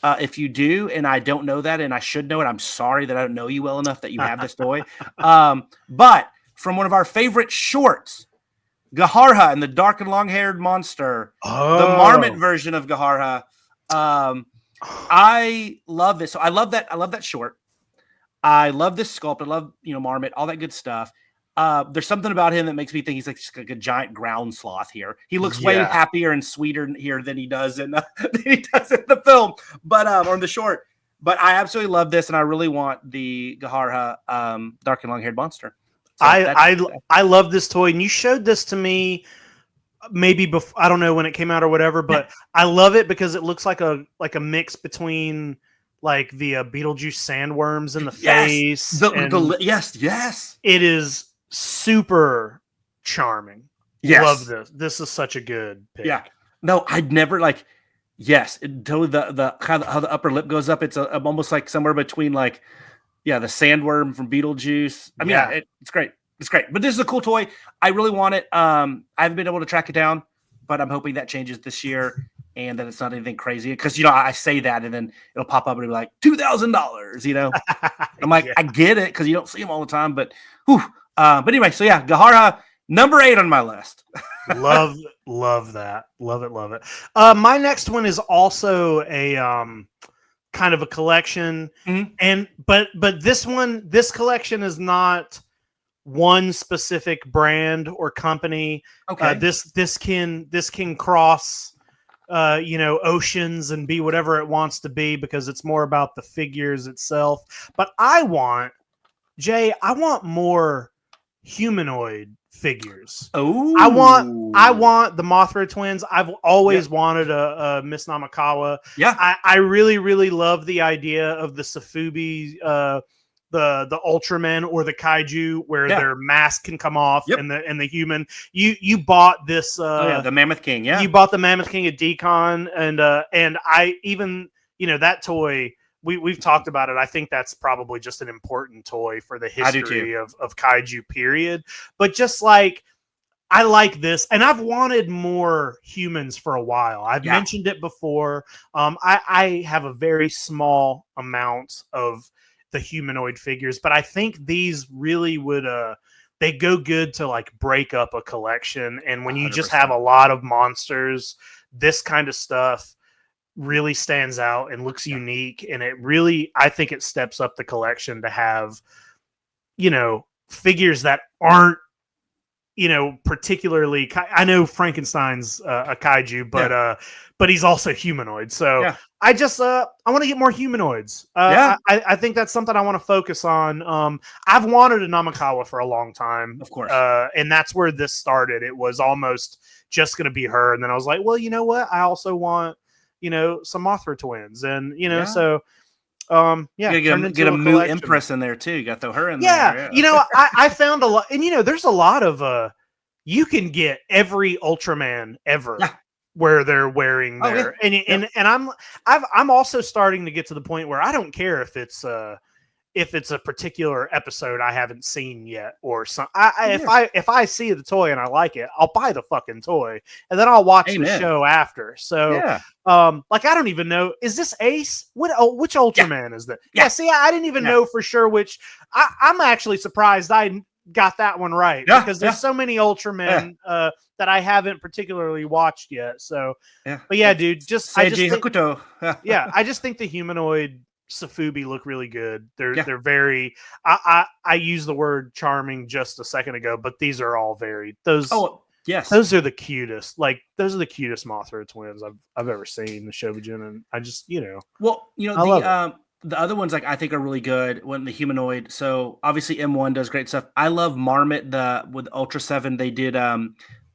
If you do, and I don't know that, and I should know it, I'm sorry that I don't know you well enough that you have this toy. But from one of our favorite shorts, Gaharha and the dark and long-haired monster, the Marmot version of Gaharha. I love this. So I love that short. I love this sculpt. I love, Marmot, all that good stuff. There's something about him that makes me think he's like a giant ground sloth here. He looks way happier and sweeter here than he does in the film, but or in the short. But I absolutely love this, and I really want the Gaharha dark and long-haired monster. So I love this toy, and you showed this to me maybe before, I don't know when it came out or whatever, but I love it because it looks like a mix between like the Beetlejuice sandworms in the face. Yes. It is super charming. Yes. Love this. This is such a good pick. Yeah. No, I'd never like. Yes, totally. The kind of how the upper lip goes up. It's almost like somewhere between like, the sandworm from Beetlejuice. I mean, Yeah. it's great. It's great. But this is a cool toy. I really want it. I haven't been able to track it down, but I'm hoping that changes this year and that it's not anything crazy. Because I say that and then it'll pop up and be like $2,000. I'm like, Yeah. I get it because you don't see them all the time. But but anyway, so yeah, Gahara, number 8 on my list. love that. Love it. My next one is also a kind of a collection, and but this collection is not one specific brand or company. Okay. This can cross oceans and be whatever it wants to be because it's more about the figures itself. But I want more humanoid figures. Oh, I want the Mothra twins. I've always wanted a Miss Namakawa. Yeah. I really, really love the idea of the Sofubi, the Ultraman or the Kaiju, where their mask can come off and the human. You bought this. The Mammoth King. Yeah, you bought the Mammoth King at Decon, and I even that toy. We've talked about it. I think that's probably just an important toy for the history of Kaiju, period. But just like, I like this, and I've wanted more humans for a while. I've mentioned it before. I have a very small amount of the humanoid figures, but I think these really would they go good to like break up a collection. And when you 100%. just have a lot of monsters, this kind of stuff really stands out and looks unique, and I think it steps up the collection to have figures that aren't particularly I know Frankenstein's a kaiju, but he's also humanoid, so I just I want to get more humanoids. I think that's something I want to focus on. I've wanted a Namakawa for a long time, of course, and that's where this started. It was almost just going to be her, and then I was like, well, you know what, I also want some Mothra twins, and so get a Moo Empress in there too. You got to throw her in there. Yeah. I found a lot, and there's a lot of you can get every Ultraman ever where they're wearing their and I'm also starting to get to the point where I don't care if it's a particular episode I haven't seen yet or some. If I see the toy and I like it, I'll buy the fucking toy and then I'll watch the show after. So like, I don't even know, is this Ace? Which Ultraman is that? Yeah. See, I didn't even know for sure which. I'm actually surprised I got that one right because there's so many Ultramen that I haven't particularly watched yet. So, but yeah, dude, I just think the humanoid Sofubi look really good. They're very. I used the word charming just a second ago, but these are all very those. Oh yes, those are the cutest. Like, those are the cutest Mothra twins I've ever seen, the Shobijin, and I just the other ones, like, I think are really good when the humanoid. So obviously M1 does great stuff. I love Marmit with Ultra 7. They did a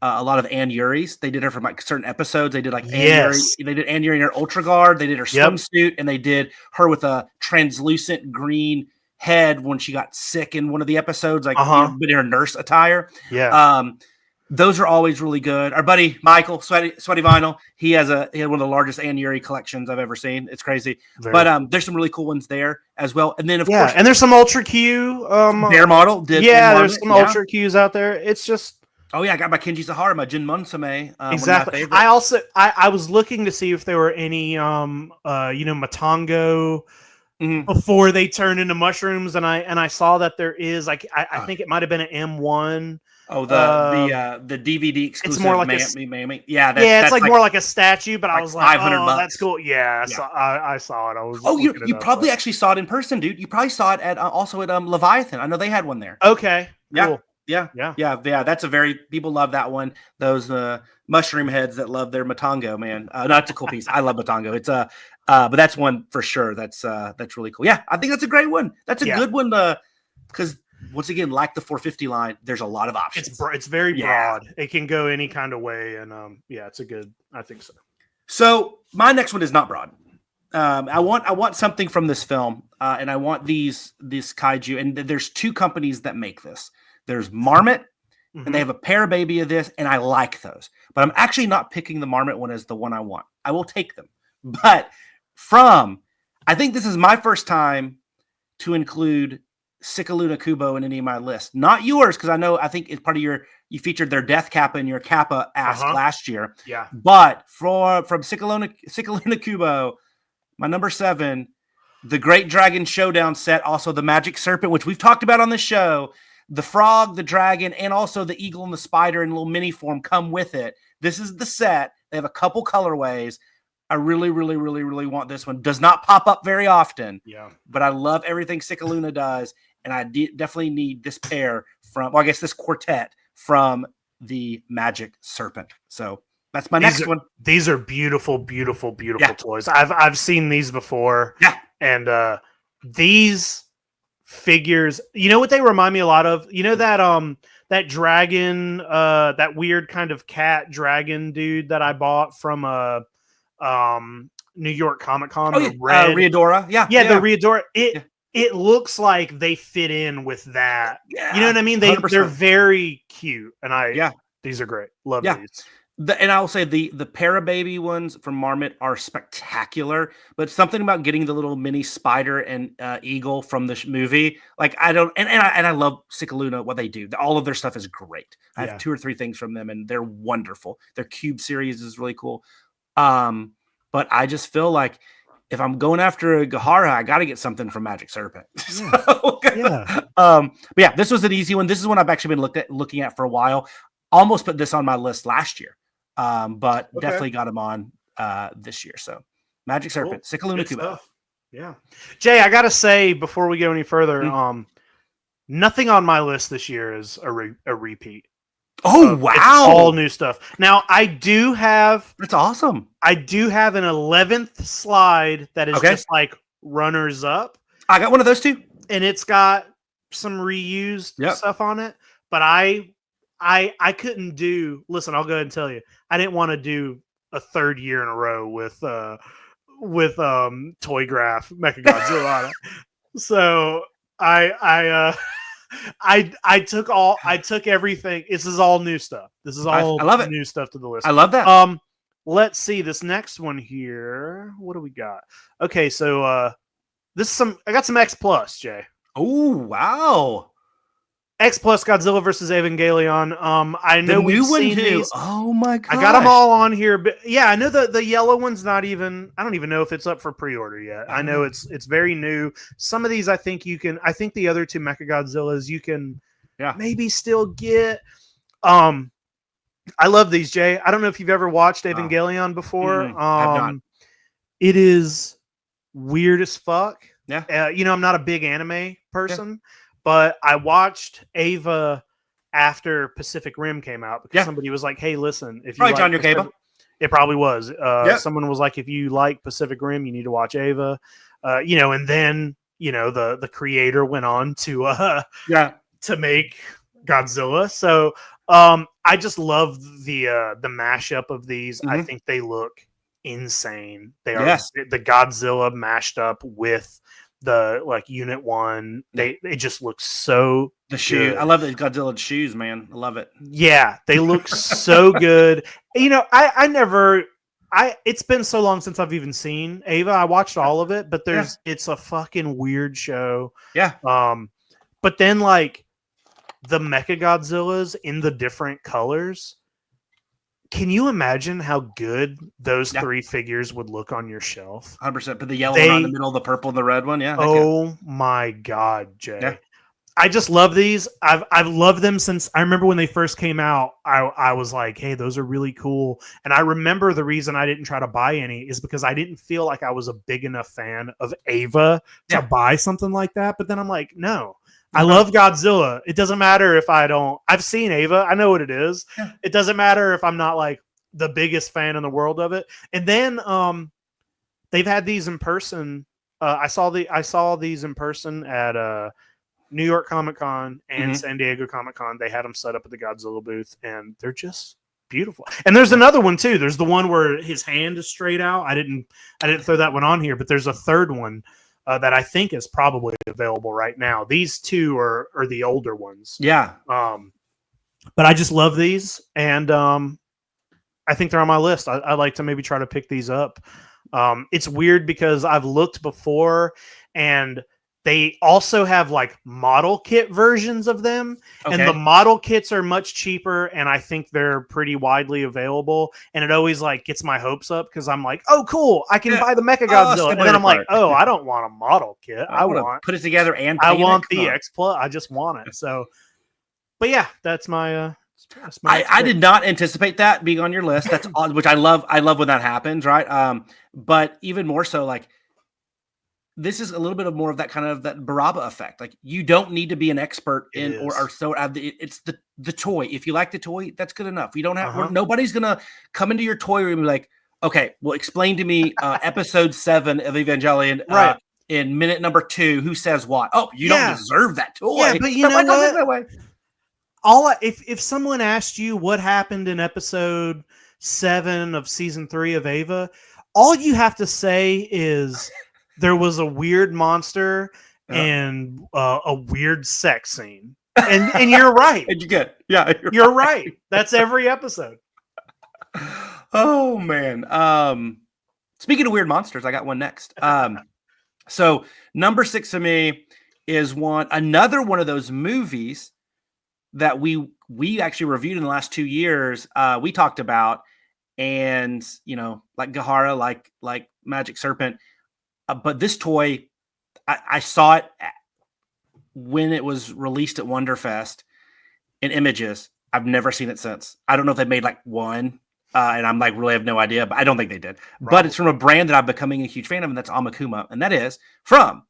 lot of Ann Yuri's. They did her from like certain episodes. They did like Ann Yuri. They did Ann Yuri in her Ultra Guard. They did her swimsuit, and they did her with a translucent green head when she got sick in one of the episodes, like in her nurse attire. Yeah. Those are always really good. Our buddy Michael, Sweaty Vinyl, he had one of the largest Ann Yuri collections I've ever seen. It's crazy. But there's some really cool ones there as well. And then of course, and there's some Ultra Q. Bear model did. Yeah, there's some Ultra Qs out there. It's just. Oh yeah, I got my Kenji Sahara, my Jin Munsame. Exactly. I also I was looking to see if there were any Matango before they turned into mushrooms, and I saw that there is. Like, I think it might have been an M1. Oh, the DVD exclusive. It's more like Mammy. It's like more like a statue, but I was like, $500. That's cool. Yeah, I saw it. I was. Oh, you probably actually saw it in person, dude. You probably saw it at also at Leviathan. I know they had one there. Okay. Cool. Yeah. That's a very, people love that one. Those mushroom heads that love their Matango, man. That's a cool piece. I love Matango. It's but that's one for sure. That's really cool. Yeah, I think that's a great one. That's a good one because once again, like the 450 line, there's a lot of options. It's very broad. It can go any kind of way, and it's a good. I think so. So my next one is not broad. I want something from this film, and I want this kaiju. And there's two companies that make this. There's Marmit and they have a Pear Baby of this, and I like those. But I'm actually not picking the Marmot one as the one I want. I will take them. But I think this is my first time to include Cicaluna Kubo in any of my lists. Not yours, because I think it's part of you featured their Death Kappa in your Kappa Ask last year. Yeah. But from Cicaluna Kubo, my number 7, the Great Dragon Showdown set, also the Magic Serpent, which we've talked about on the show. The frog, the dragon, and also the eagle and the spider in little mini form come with it. This is the set. They have a couple colorways. I really, really, really, really want this one. Does not pop up very often. Yeah. But I love everything Cicaluna does. And I definitely need this pair this quartet from the Magic Serpent. So that's my next one. These are beautiful, beautiful, beautiful toys. I've seen these before. Yeah. And these figures, you know what they remind me a lot of? You know that dragon, that weird kind of cat dragon dude that I bought from New York Comic Con. Riadora. Yeah. The Riadora. It looks like they fit in with that. Yeah. You know what I mean? They're very cute, and these are great. Love these. And I will say the Parababy ones from Marmot are spectacular, but something about getting the little mini spider and eagle from the movie, like I love Cicaluna, what they do. All of their stuff is great. I have 2 or 3 things from them, and they're wonderful. Their Cube series is really cool. But I just feel like if I'm going after a Gahara, I got to get something from Magic Serpent. But this was an easy one. This is one I've actually been looking at for a while. Almost put this on my list last year. But definitely got him on this year. So Magic Serpent, Cicaluna Kubo. Yeah. Jay, I gotta say before we go any further, nothing on my list this year is a repeat. Oh wow. It's all new stuff. Now that's awesome. I do have an 11th slide that is just like runners up. I got one of those too. And it's got some reused stuff on it. But I couldn't do. Listen, I'll go ahead and tell you. I didn't want to do a 3rd year in a row with Toy Graph Mechagodzilla on it. So I took everything. This is all new stuff. This is all I love it. New stuff to the list. I love that. Let's see this next one here. What do we got? Okay, so I got some X Plus, Jay. Oh wow. X Plus Godzilla versus Evangelion. I know we've seen these. Oh my god! I got them all on here, but I know the yellow one's not even. I don't even know if it's up for pre-order yet. I know it's very new. Some of these I think you can. I think the other 2 Mechagodzillas you can. Maybe still get. I love these, Jay. I don't know if you've ever watched Evangelion before. Have not. It is weird as fuck. Yeah. I'm not a big anime person. But I watched Ava after Pacific Rim came out because somebody was like, "Hey, listen, if you probably like on your cable." It probably was. Someone was like, "If you like Pacific Rim, you need to watch Ava." And then the creator went on to make Godzilla. So I just love the mashup of these. I think they look insane. They are the Godzilla mashed up with the Unit 1. They just look so the shoe. I love the Godzilla shoes, man. I love it. Yeah, they look so good. It's been so long since I've even seen Ava. I watched all of it, but it's a fucking weird show. Yeah. But then the Mechagodzillas in the different colors. Can you imagine how good those 3 figures would look on your shelf? 100%. Put the yellow one in the middle, the purple, and the red one. Yeah. Oh my God, Jay. Yeah. I just love these. I've loved them since I remember when they first came out. I was like, hey, those are really cool. And I remember the reason I didn't try to buy any is because I didn't feel like I was a big enough fan of Ava to buy something like that. But then I'm like, no. I love Godzilla. It doesn't matter if I've seen Ava. I know what it is. Yeah. It doesn't matter if I'm not the biggest fan in the world of it. And then they've had these in person. I saw these in person at New York Comic Con and San Diego Comic Con. They had them set up at the Godzilla booth, and they're just beautiful. And there's another one too. There's the one where his hand is straight out. I didn't throw that one on here, but there's a third one. That I think is probably available right now. These 2 are the older ones. Yeah. But I just love these, and I think they're on my list. I'd like to maybe try to pick these up. It's weird because I've looked before, and they also have like model kit versions of them, and the model kits are much cheaper, and I think they're pretty widely available. And it always like gets my hopes up because I'm like, oh, cool, I can buy the Mecha Godzilla, and then I'm like, oh, I don't want a model kit. I want put it together and I want the X Plus. I just want it. So, but yeah, that's my. I did not anticipate that being on your list. That's odd, which I love. I love when that happens, right? But even more so, like this is a little bit of more of that kind of that Baraba effect. Like you don't need to be an expert in or so. It's the toy. If you like the toy, that's good enough. You don't have. Nobody's gonna come into your toy room and be like, okay, well, explain to me episode 7 of Evangelion, right? In minute number 2, who says what? Oh, you don't deserve that toy. Yeah, but you know what? If someone asked you what happened in episode 7 of season 3 of Ava, all you have to say is there was a weird monster and a weird sex scene, and you're right. And you get you're right. That's every episode. Oh man. Speaking of weird monsters, I got one next. So number 6 for me is another one of those movies that we actually reviewed in the last 2 years. We talked about, and like Gahara, like Magic Serpent. But this toy, I saw it when it was released at Wonderfest in images. I've never seen it since. I don't know if they made like one, and I'm like really have no idea, but I don't think they did. Right. But it's from a brand that I'm becoming a huge fan of, and that's Amakuma, and that is from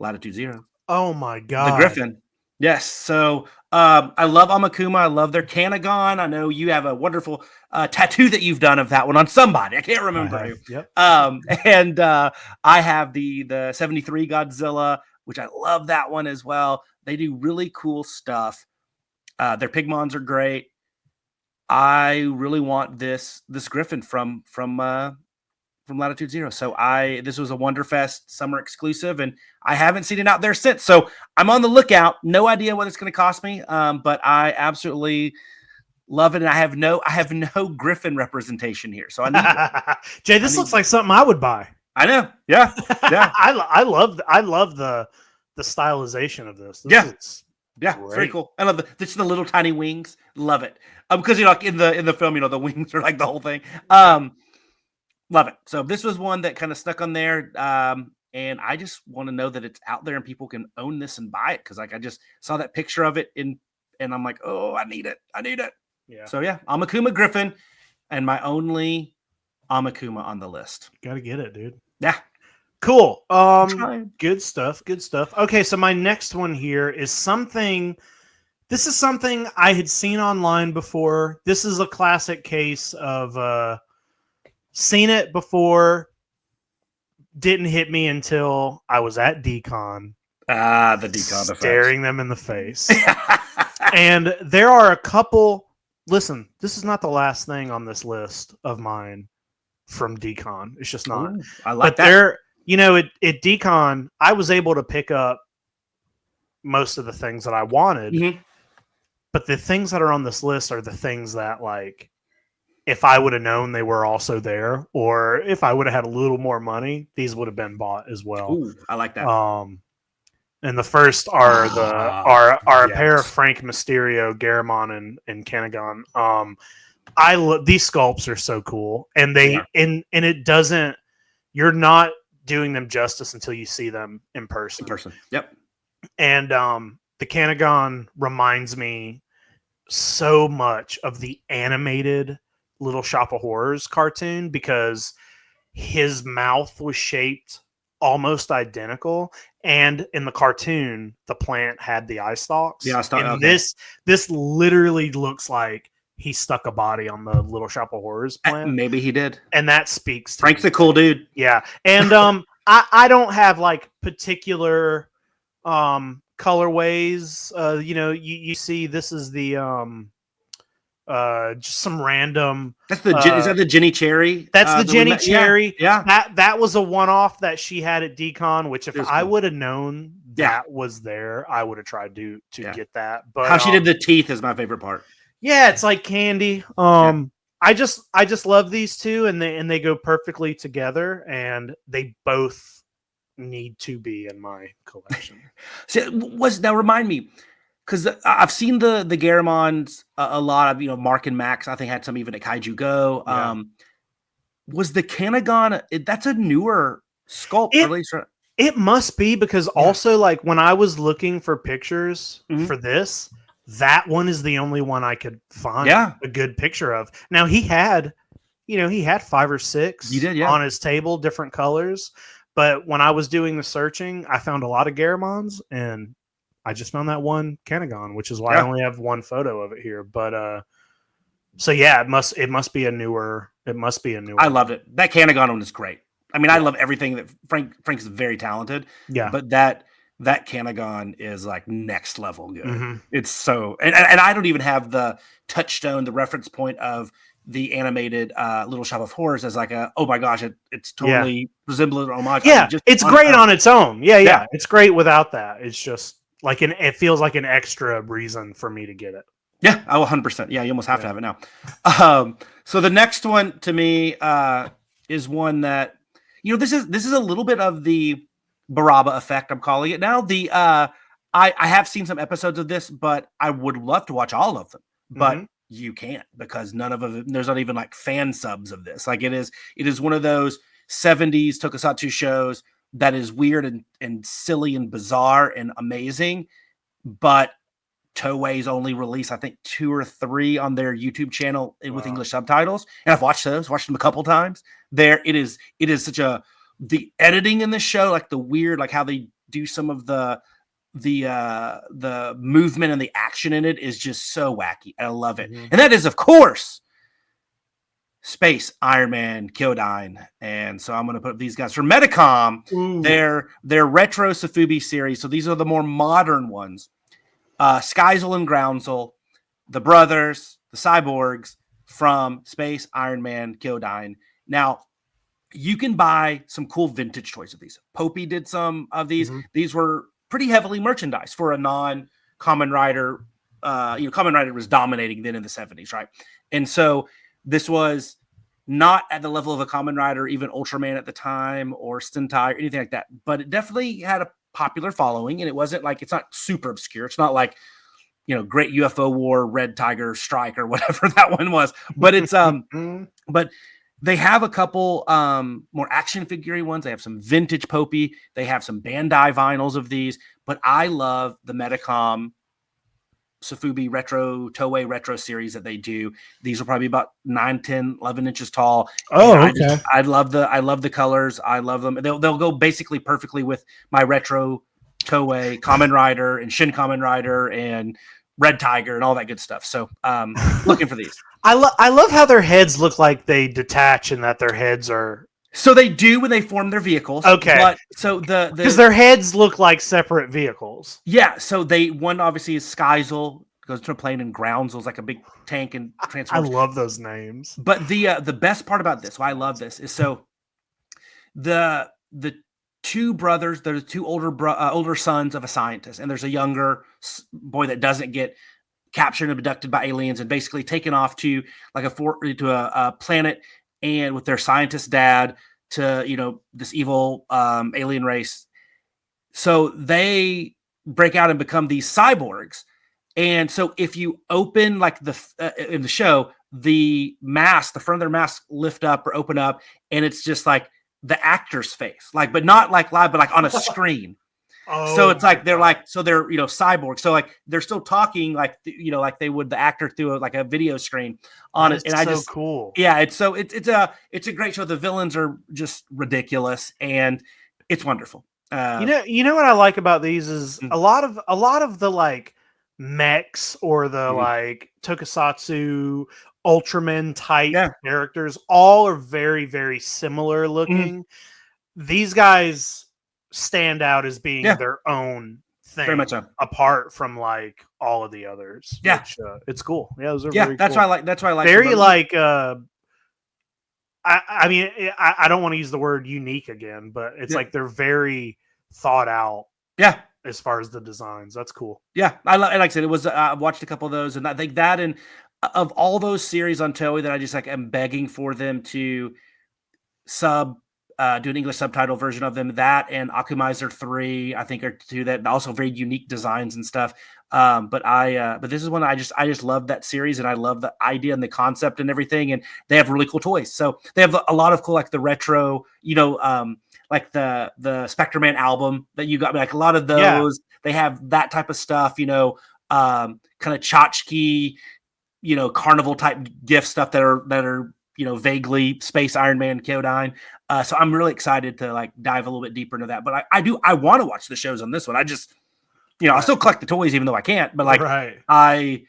Latitude Zero. Oh my god, the Griffin. Yes. So I love Amakuma. I love their Kanagon. I know you have a wonderful tattoo that you've done of that one on somebody. I can't remember who. Yep. And I have the 73 Godzilla, which I love that one as well. They do really cool stuff. Their Pigmons are great. I really want this Griffin from Latitude Zero. So this was a Wonderfest summer exclusive, and I haven't seen it out there since. So I'm on the lookout. No idea what it's going to cost me, but I absolutely love it. And I have no Griffin representation here, so I need it. Jay, this looks like something I would buy. I know. Yeah, yeah. I love the stylization of this. Is yeah, great. Very cool. I love just the little tiny wings. Love it. Because like in the film, the wings are like the whole thing. Love it. So this was one that kind of stuck on there. And I just want to know that it's out there and people can own this and buy it. Cause like I just saw that picture of it and I'm like, oh, I need it. Yeah. So yeah, Amakuma Griffin and my only Amakuma on the list. Gotta get it, dude. Yeah. Cool. Good stuff. Okay. So my next one here is something I had seen online before. This is a classic case of, seen it before, didn't hit me until I was at Decon. The Decon staring them in the face. And there are a couple. Listen, this is not the last thing on this list of mine from Decon. It's just not. Ooh, I like that. There, at Decon, I was able to pick up most of the things that I wanted. Mm-hmm. But the things that are on this list are the things that, like, if I would have known they were also there, or if I would have had a little more money, these would have been bought as well. Ooh, I like that. And the first are a pair of Frank Mysterio, Garamon, and Kanagon. These sculpts are so cool, and it doesn't. You're not doing them justice until you see them in person. Yep. And the Kanagon reminds me so much of the animated Little Shop of Horrors cartoon because his mouth was shaped almost identical, and in the cartoon the plant had the eye stalks. Yeah, and this literally looks like he stuck a body on the Little Shop of Horrors plant. Maybe he did, and that speaks to Frank's a cool dude. Yeah. And I don't have like particular colorways. You see this is the just some random. That's is that the Jenny Cherry? That's the Jenny Cherry. Yeah. That was a one-off that she had at Decon, which if I would have known that was there, I would have tried to get that. But how she did the teeth is my favorite part. Yeah, it's like candy. I just love these two, and they go perfectly together, and they both need to be in my collection. So now remind me, because I've seen the Garamons a lot of, Mark and Max, I think had some even at Kaiju Go. Yeah. Was the Canagon, that's a newer sculpt, at least, right? It must be, because also, like, when I was looking for pictures for this, that one is the only one I could find a good picture of. Now, he had 5 or 6 on his table, different colors. But when I was doing the searching, I found a lot of Garamons, and I just found that one Canagon, which is why I only have one photo of it here. But so yeah, it must be a newer. I loved it. That Canagon one is great. I mean, I love everything that Frank's very talented. Yeah. But that Canagon is like next level good. It's so, and I don't even have the touchstone, the reference point of the animated Little Shop of Horrors as like oh my gosh, it's totally resembling an homage. Yeah, it's great on its own. Yeah. It's great without that. It's just like it feels like an extra reason for me to get it. Yeah, 100%. Yeah, you almost have to have it now. So the next one to me is one that, this is a little bit of the Baraba effect, I'm calling it now. I have seen some episodes of this, but I would love to watch all of them. But you can't, because none of them, there's not even like fan subs of this. Like it is one of those 70s tokusatsu shows that is weird and silly and bizarre and amazing, but Toei's only released, I think, 2 or 3 on their YouTube channel with English subtitles, and I've watched them a couple times. It is such the editing in this show, like the weird, like how they do some of the movement and the action in it is just so wacky. I love it, and that is, of course, Space Iron Man Kyodyne. And so I'm going to put these guys for Medicom. Their retro Sofubi series. So these are the more modern ones. Skyzel and Groundsel, the brothers, the cyborgs from Space Iron Man Kyodyne. Now, you can buy some cool vintage toys of these. Popey did some of these. These were pretty heavily merchandised for a non-Kamen Rider. Kamen Rider was dominating then in the 70s, right? And so this was not at the level of a Kamen Rider, even Ultraman at the time, or Sentai, or anything like that. But it definitely had a popular following, and it wasn't like, it's not super obscure. It's not like, Great UFO War, Red Tiger Strike, or whatever that one was. But it's but they have a couple more action figure ones. They have some vintage Popey. They have some Bandai vinyls of these. But I love the Medicom Sofubi retro Toei retro series that they do. These will probably be about 9, 10, 11 inches tall. Okay. I love the colors. I love them. They'll go basically perfectly with my retro Toei Kamen Rider and Shin Kamen Rider and Red Tiger and all that good stuff. So looking for these. I love how their heads look like they detach, and that their heads are. So they do when they form their vehicles. Okay. But so because their heads look like separate vehicles. Yeah. So one obviously is Skyzel, goes to a plane, and Groundsel like a big tank and transforms. I love those names. But the best part about this, why I love this, is so the 2 brothers, they're the 2 older sons of a scientist, and there's a younger boy that doesn't get captured and abducted by aliens and basically taken off to like a planet, and with their scientist dad to this evil alien race. So they break out and become these cyborgs. And so if you open like in the show, the front of their mask lift up or open up, and it's just like the actor's face, like, but not like live, but like on a screen. So it's like they're cyborgs. So like they're still talking like like they would the actor through like a video screen on it. And I just cool. Yeah, it's a great show. The villains are just ridiculous, and it's wonderful. You know what I like about these is a lot of the like mechs or the like tokusatsu Ultraman type characters all are very, very similar looking. These guys stand out as being their own thing, very much so, apart from like all of the others. Which, it's cool. Yeah, those are very that's cool. why I like very like I mean I don't want to use the word unique again, but it's like they're very thought out. Yeah. as far as the designs. That's cool. Yeah, like I said, it was. I watched a couple of those, and I think that, and of all those series on Toho that I just like, am begging for them to do an English subtitle version of them. That and Akumizer 3, I think, are two that also very unique designs and stuff. But this is one I just love that series, and I love the idea and the concept and everything. And they have really cool toys. So they have a lot of cool, like the retro, like the Spectre Man album that you got, like a lot of those. Yeah. They have that type of stuff, kind of tchotchke, carnival type gift stuff that are vaguely Space Iron Man, Kyodine. So I'm really excited to like dive a little bit deeper into that. But I want to watch the shows on this one. I just, I still collect the toys even though I can't. But like I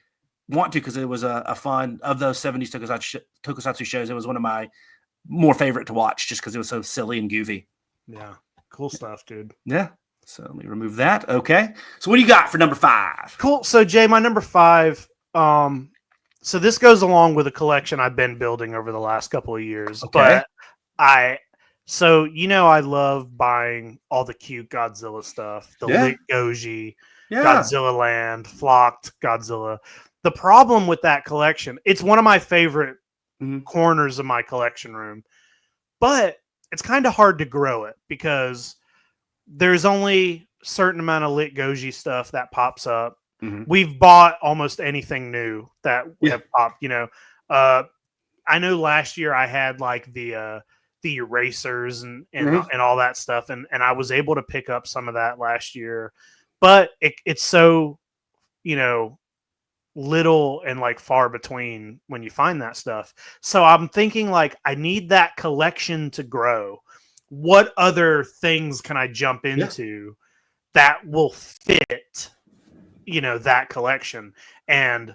want to, because it was a fun, of those 70s tokusatsu shows. It was one of my more favorite to watch just because it was so silly and goofy. Yeah, cool stuff, dude. Yeah. So let me remove that. Okay. So what do you got for number 5? Cool. So Jay, my number 5. So this goes along with a collection I've been building over the last couple of years. Okay. But I love buying all the cute Godzilla stuff. The Lit Goji, Godzilla Land, Flocked Godzilla. The problem with that collection, it's one of my favorite corners of my collection room, but it's kind of hard to grow it because there's only a certain amount of Lit Goji stuff that pops up. We've bought almost anything new that we have popped. I know last year I had like the erasers and all that stuff, and I was able to pick up some of that last year, but it's so little and like far between when you find that stuff. So I'm thinking like I need that collection to grow. What other things can I jump into that will fit that collection? And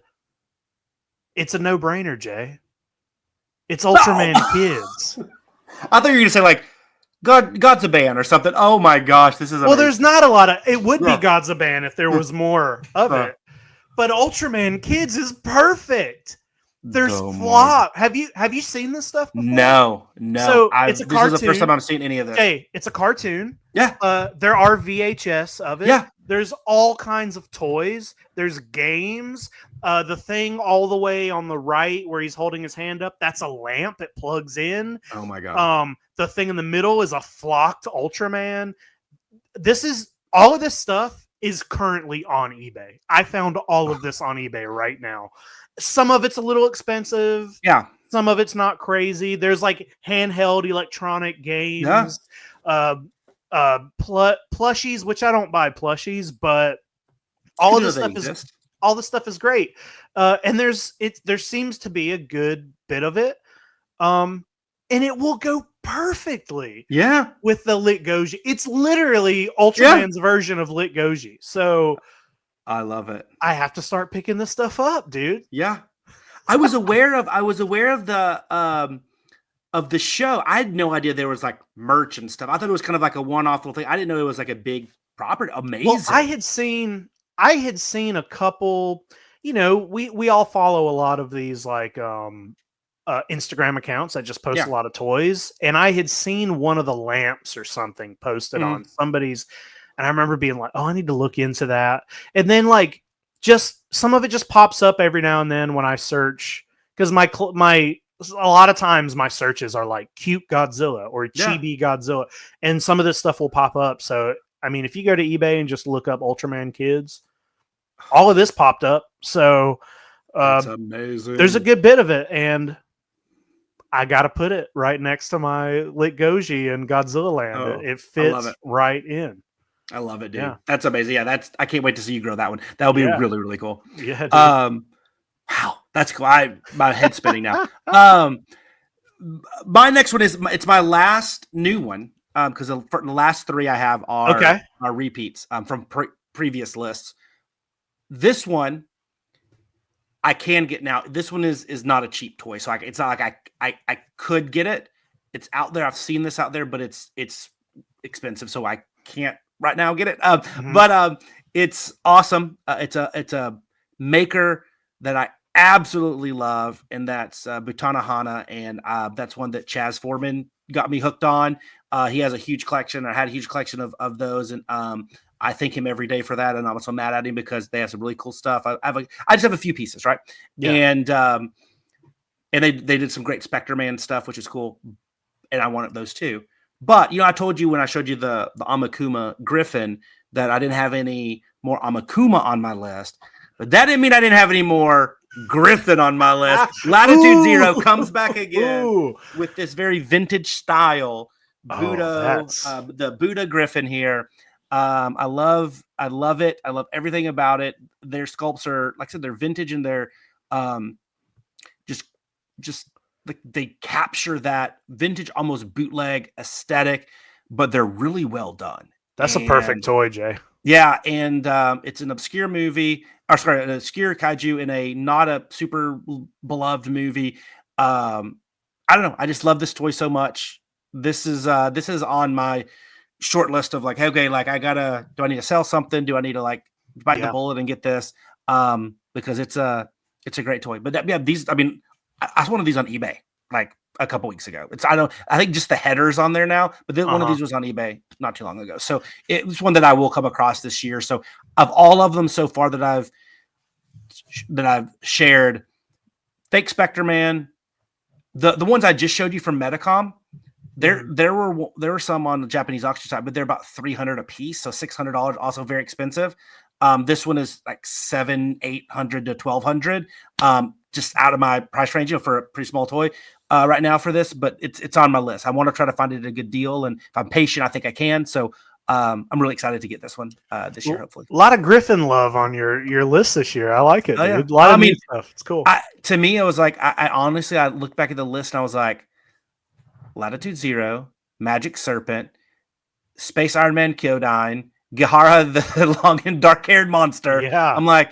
it's a no-brainer, Jay. It's Ultraman Kids. I thought you were gonna say like Godzilla or something. Oh my gosh, this is amazing. There's not a lot of it. Would be Godzilla if there was more of it, but Ultraman Kids is perfect. There's flop. Have you seen this stuff before? No. So it's a cartoon. This is the first time I'm seeing any of this. Hey, it's a cartoon. Yeah. There are VHS of it. Yeah. There's all kinds of toys. There's games. The thing all the way on the right where he's holding his hand up, that's a lamp. It plugs in. Oh my god. The thing in the middle is a flocked Ultraman. All of this stuff is currently on eBay. I found all of this on eBay right now. Some of it's a little expensive. Yeah. Some of it's not crazy. There's like handheld electronic games. Plushies, which I don't buy plushies, but all of this stuff is great. And there seems to be a good bit of it. And it will go perfectly with the Lit Goji. It's literally Ultraman's version of Lit Goji. So I love it. I have to start picking this stuff up, dude. Yeah. I was aware of the show. I had no idea there was like merch and stuff. I thought it was kind of like a one-off little thing. I didn't know it was like a big property. Amazing. Well, I had seen a couple, we all follow a lot of these like Instagram accounts that just post a lot of toys. And I had seen one of the lamps or something posted on somebody's, and I remember being like, oh, I need to look into that. And then like just some of it just pops up every now and then when I search, because a lot of times my searches are like cute Godzilla or chibi Godzilla, and some of this stuff will pop up. So, I mean, if you go to eBay and just look up Ultraman Kids, all of this popped up. So that's amazing. There's a good bit of it, and I got to put it right next to my Lit Goji and Godzilla Land. It fits right in. I love it, dude. Yeah. That's amazing. Yeah, I can't wait to see you grow that one. That'll be really, really cool. Yeah. Dude. Wow, that's cool. My head's spinning now. My next one it's my last new one. Because the last 3 I have are repeats from previous lists. This one I can get now. This one is not a cheap toy, so it's not like I could get it. It's out there. I've seen this out there, but it's expensive, so I can't right now get it. But it's awesome. It's a maker that I absolutely love, and that's Butana Hana, and that's one that Chaz Foreman got me hooked on. He has a huge collection. I had a huge collection of those, and I thank him every day for that, and I'm also mad at him because they have some really cool stuff. I just have a few pieces, right? Yeah. And they did some great Spectre Man stuff, which is cool, and I wanted those too. But I told you when I showed you the Amakuma Griffin that I didn't have any more Amakuma on my list, but that didn't mean I didn't have any more Griffin on my list. Latitude Zero comes back again with this very vintage style Buddha, the Buddha Griffin here. I love it. I love everything about it. Their sculpts are, like I said, they're vintage and they're just like they capture that vintage, almost bootleg aesthetic, but they're really well done. That's a perfect toy, Jay. Yeah, and it's an obscure movie, an obscure kaiju in a not a super beloved movie. I don't know. I just love this toy so much. This is on my short list of like, okay, like do I need to sell something? Do I need to like bite the bullet and get this? Because it's a great toy. But I saw one of these on eBay like a couple weeks ago. I think just the headers on there now, but then one of these was on eBay not too long ago. So it was one that I will come across this year. So of all of them so far that I've shared, fake Spectre Man, the ones I just showed you from Medicom, there were some on the Japanese auction site, but they're about $300 a piece, so $600, also very expensive. This one is like $700, $800 to $1,200, just out of my price range, for a pretty small toy right now for this. But it's on my list. I want to try to find it at a good deal, and if I'm patient, I think I can. So I'm really excited to get this one this year, hopefully. A lot of Griffin love on your list this year. I like it. Yeah. A lot of neat stuff. It's cool. To me, I was like, I honestly, I looked back at the list and I was like, Latitude Zero, Magic Serpent, Space Iron Man Kyodine, Gihara the long and dark-haired monster. Yeah. I'm like,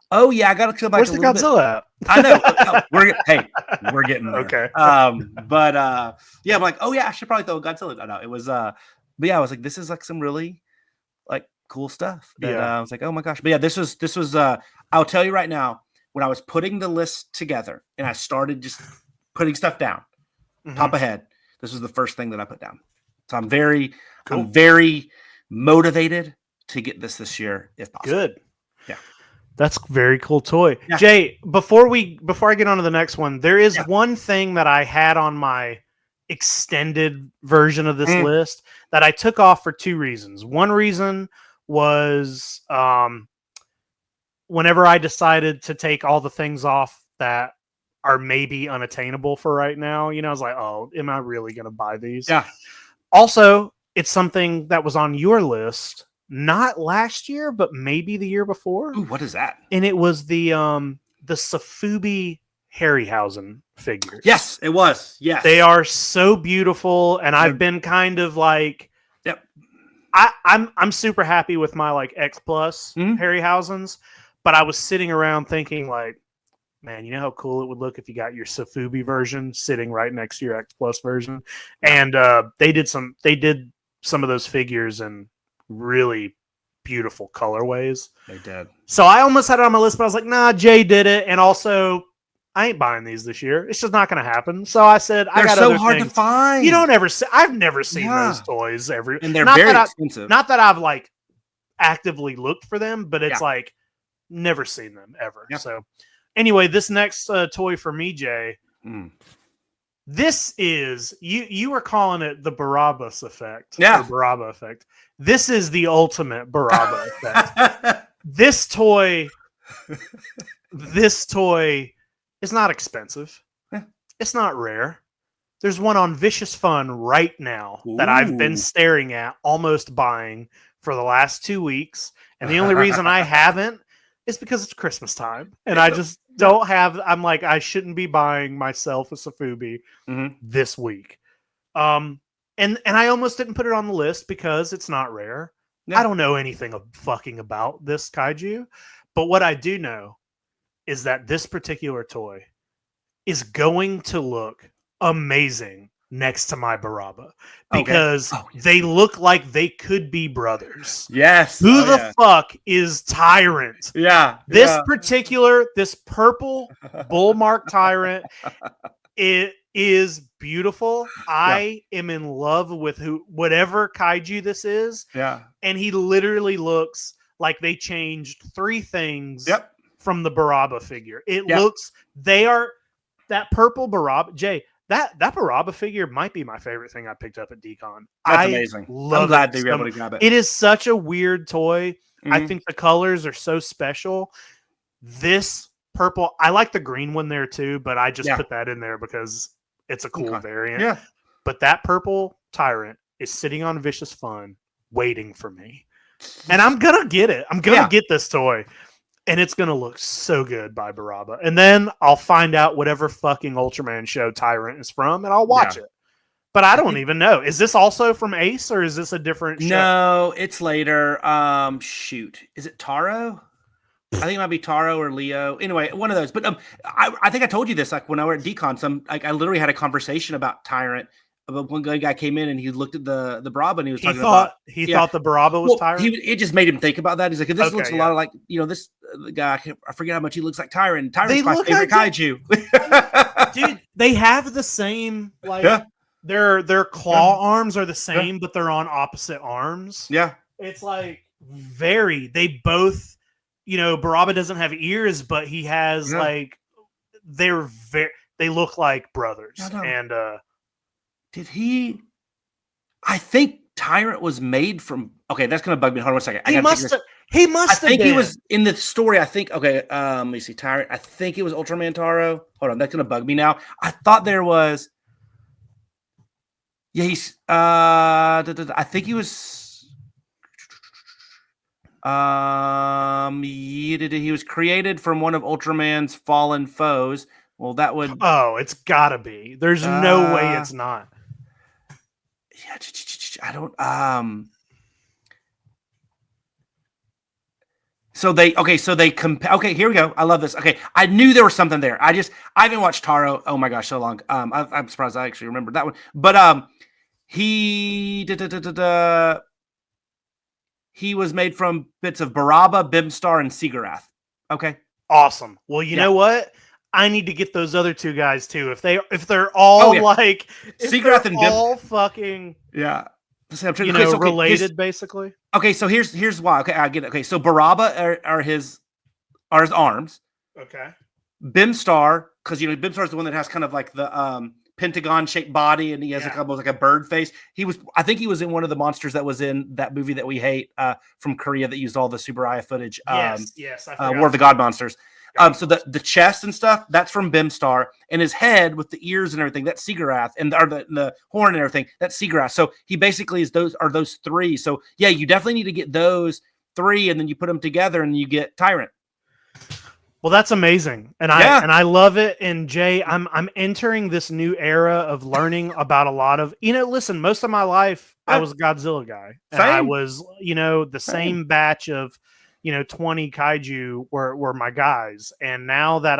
oh yeah, I got to go back. Where's the Godzilla at? I know. We're getting there. Okay. Yeah, I'm like, oh yeah, I should probably throw a Godzilla. I know it was but yeah, I was like, this is like some really like cool stuff. That, I was like, oh my gosh. But yeah, this was I'll tell you right now, when I was putting the list together and I started just putting stuff down, top ahead, this was the first thing that I put down. So I'm very motivated to get this year if possible. Good. Yeah. That's a very cool toy. Yeah. Jay, before I get on to the next one, there is one thing that I had on my extended version of this list that I took off for two reasons. One reason was whenever I decided to take all the things off that are maybe unattainable for right now, I was like, oh, am I really going to buy these? Yeah. Also, it's something that was on your list, not last year, but maybe the year before. Ooh, what is that? And it was the Sofubi Harryhausen figures. Yes, it was. Yes. They are so beautiful, and I've been kind of like, I'm super happy with my like X Plus Harryhausens, but I was sitting around thinking like, man, you know how cool it would look if you got your Sofubi version sitting right next to your X Plus version. And they did some of those figures in really beautiful colorways. They did. So I almost had it on my list, but I was like, nah, Jay did it. And also, I ain't buying these this year. It's just not going to happen. So I said, they're so hard to find. You don't ever see. I've never seen those toys ever. And they're very expensive. Not that I've like actively looked for them, but it's like never seen them ever. Yep. So anyway, this next toy for me, Jay, this is, you were calling it the Barabbas effect. Yeah. The Barabba effect. This is the ultimate Barabba effect. This toy is not expensive. It's not rare. There's one on Vicious Fun right now that I've been staring at, almost buying for the last 2 weeks. And the only reason I haven't is because it's Christmas time. And I just don't have, I'm like, I shouldn't be buying myself a Sofubi this week. And I almost didn't put it on the list because it's not rare. Yeah. I don't know anything fucking about this kaiju. But what I do know is that this particular toy is going to look amazing next to my Barabba because they look like they could be brothers. Yes. Who the fuck is Tyrant? Yeah. This purple bull mark Tyrant, is beautiful. I am in love with whatever kaiju this is. Yeah. And he literally looks like they changed 3 things Yep. from the Baraba figure. It Yep. looks, that purple Baraba, Jay, that Baraba figure might be my favorite thing I picked up at Decon. That's amazing. I'm glad they were able to grab it. It is such a weird toy. I Mhm. think the colors are so special. This purple, I like the green one there too, but I just put that in there because it's a cool variant. Yeah. But that purple Tyrant is sitting on Vicious Fun waiting for me. And I'm going to get it. I'm going to get this toy. And it's going to look so good by Baraba. And then I'll find out whatever fucking Ultraman show Tyrant is from, and I'll watch it. But I don't even know. Is this also from Ace, or is this a different show? No, it's later. Shoot. Is it Taro? I think it might be Taro or Leo. Anyway, one of those. But I think I told you this, like when I were at Decon, I literally had a conversation about Tyrant. But one guy came in and he looked at the Baraba and he was talking about. He thought the Baraba was Tyrant? It just made him think about that. He's like, this looks a lot of like, this guy, I forget how much he looks like Tyrant. Tyrant's my favorite kaiju. Dude, they have the same, like, their claw arms are the same, but they're on opposite arms. Yeah. It's like they both, Baraba doesn't have ears, but he has like, they look like brothers. And, did he? I think Tyrant was made from. Okay, that's gonna bug me. Hold on one second. He must have. I think he was in the story. I think. Okay, let me see. Tyrant. I think it was Ultraman Taro. Hold on, that's gonna bug me now. I thought there was. Yeah, he's. I think he was. He was created from one of Ultraman's fallen foes. Well, that would. Oh, it's gotta be. There's no way it's not. Yeah, I don't. Okay, here we go. I love this. Okay, I knew there was something there. I haven't watched Taro. Oh my gosh, so long. I'm surprised I actually remembered that one. But he was made from bits of Baraba, Bimstar, and Sigarath. Okay, awesome. Well, you know what? I need to get those other 2 guys too. If they're all like Sigarath and all fucking related, basically. Okay, so here's why. Okay, I get it. Okay, so Baraba are his arms. Okay. Bimstar, because Bimstar is the one that has kind of like the pentagon shaped body, and he has almost like a bird face. I think he was in one of the monsters that was in that movie that we hate from Korea that used all the Subaraya footage. Yes, I War of the God Monsters. So the chest and stuff, that's from Bimstar, and his head with the ears and everything, that's Sigarath, and the horn and everything, that's Sigarath. So he basically is those 3. So yeah, you definitely need to get those 3, and then you put them together, and you get Tyrant. Well, that's amazing, and I love it. And Jay, I'm entering this new era of learning about a lot of Listen, most of my life I was a Godzilla guy, and I was the same batch of 20 kaiju were my guys. And now that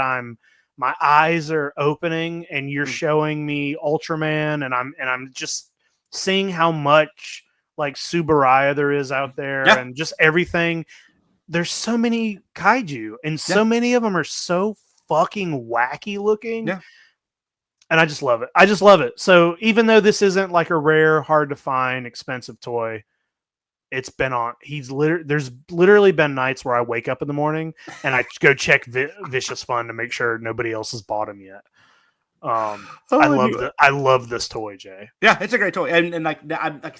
my eyes are opening and you're showing me Ultraman, and I'm just seeing how much like Subaraya there is out there and just everything. There's so many kaiju and so many of them are so fucking wacky looking. Yeah. And I just love it. So even though this isn't like a rare, hard to find, expensive toy, it's been on. There's literally been nights where I wake up in the morning and I go check Vicious Fun to make sure nobody else has bought him yet. I love this toy, Jay. Yeah, it's a great toy, and like I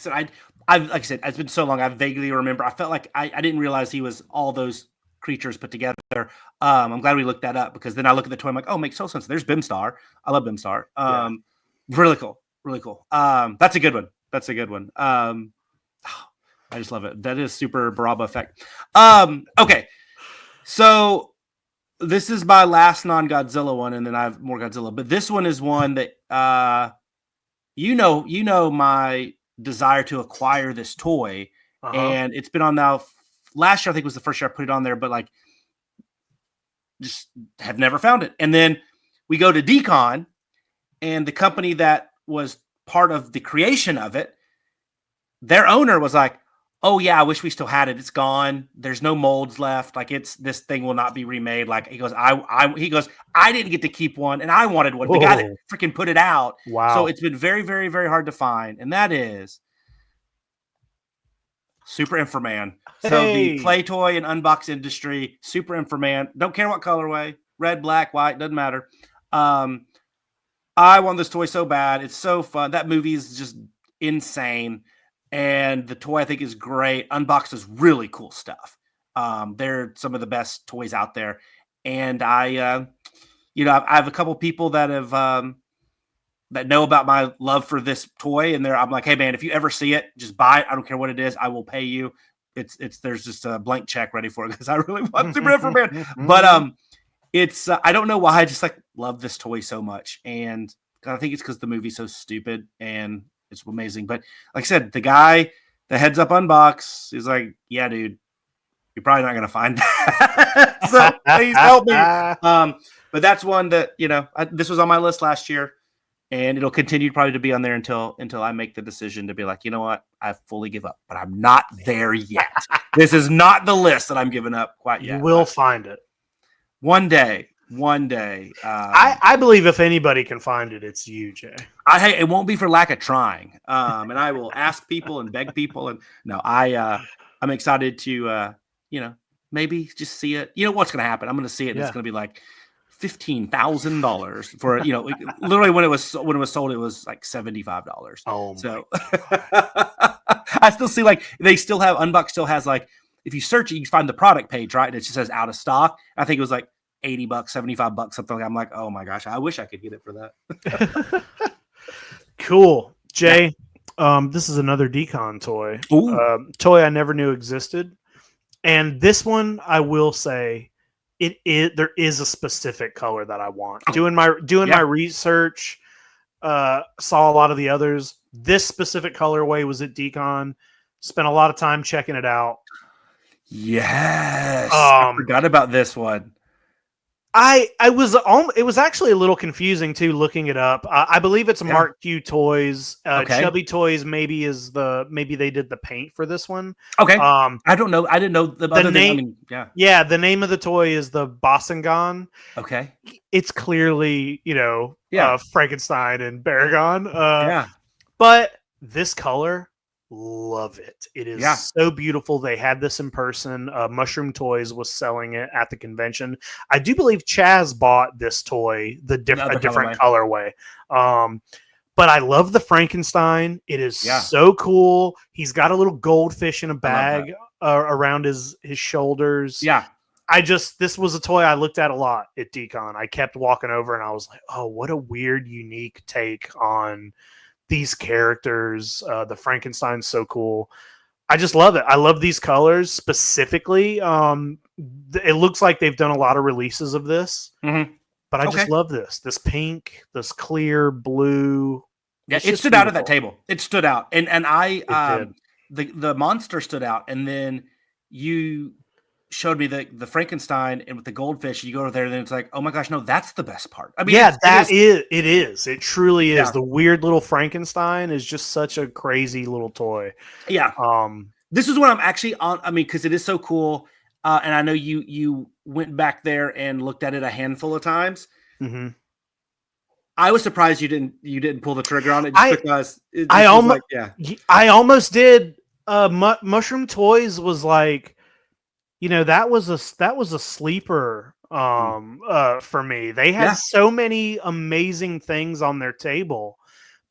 said, it's been so long. I vaguely remember. I felt like I didn't realize he was all those creatures put together. I'm glad we looked that up, because then I look at the toy, I'm like, oh, makes total sense. There's Bimstar. I love Bimstar. Really cool, really cool. That's a good one. I just love it. That is super Baraba effect. Okay, so this is my last non-Godzilla one, and then I have more Godzilla. But this one is one that my desire to acquire this toy, and it's been on now. Last year, I think was the first year I put it on there, but like, just have never found it. And then we go to Decon, and the company that was part of the creation of it, their owner was like, oh yeah, I wish we still had it. It's gone. There's no molds left. Like this thing will not be remade. Like he goes, I didn't get to keep one, and I wanted one. The guy that freaking put it out. Wow. So it's been very, very, very hard to find, and that is Super Inframan. So the play toy and unbox industry, Super Inframan. Don't care what colorway, red, black, white, doesn't matter. I want this toy so bad. It's so fun. That movie is just insane. And the toy I think is great. Unboxed is really cool stuff. They're some of the best toys out there. And I have a couple people that have that know about my love for this toy, and I'm like, hey man, if you ever see it, just buy it. I don't care what it is. I will pay you. There's just a blank check ready for it because I really want Super Inframan. But I don't know why I just like love this toy so much, and I think it's because the movie's so stupid and it's amazing. But like I said, the guy, the heads up unbox, he's like, yeah, dude, you're probably not going to find that. So please help me. But that's one that, this was on my list last year, and it'll continue probably to be on there until I make the decision to be like, you know what? I fully give up, but I'm not there yet. This is not the list that I'm giving up quite yet. You will find it. One day. I believe if anybody can find it, it's you, Jay. It won't be for lack of trying. And I will ask people and beg people. And no, I'm excited to, maybe just see it. You know what's going to happen? I'm going to see it. And It's going to be like $15,000 for, literally when it was sold, it was like $75. Oh, so I still see Unbox still has like, if you search it, you can find the product page, right? And it just says out of stock. I think it was like $80, $75, something like that. I'm like, oh my gosh, I wish I could get it for that. Cool. Jay, this is another Decon toy. Toy I never knew existed. And this one, I will say, there is a specific color that I want. Doing my research, saw a lot of the others. This specific colorway was at Decon. Spent a lot of time checking it out. Yes. I forgot about this one. It was actually a little confusing too, looking it up. I believe it's Mark Q Toys. Chubby Toys maybe they did the paint for this one. Okay. I don't know. I didn't know the name. The name of the toy is the Bossangon. Okay. It's clearly, Frankenstein and Baragon. But this color, love it. It is so beautiful. They had this in person. Mushroom Toys was selling it at the convention. I do believe Chaz bought this toy, a different colorway. But I love the Frankenstein. It is so cool. He's got a little goldfish in a bag around his shoulders. Yeah. This was a toy I looked at a lot at Decon. I kept walking over and I was like, oh, what a weird, unique take on these characters. The Frankenstein's so cool. I just love it. I love these colors specifically. It looks like they've done a lot of releases of this, but I just love this pink, this clear blue. Yeah, it stood out at that table. It stood out, and the monster stood out, and then you showed me the Frankenstein and with the goldfish. You go over there, and then it's like, oh my gosh, no, that's the best part. I mean, it is. It truly is. Yeah. The weird little Frankenstein is just such a crazy little toy. Yeah. This is what I'm actually on. I mean, because it is so cool, and I know you went back there and looked at it a handful of times. Mm-hmm. I was surprised you didn't pull the trigger on it just because I almost did. Mushroom Toys was like, that was a sleeper for me. They had so many amazing things on their table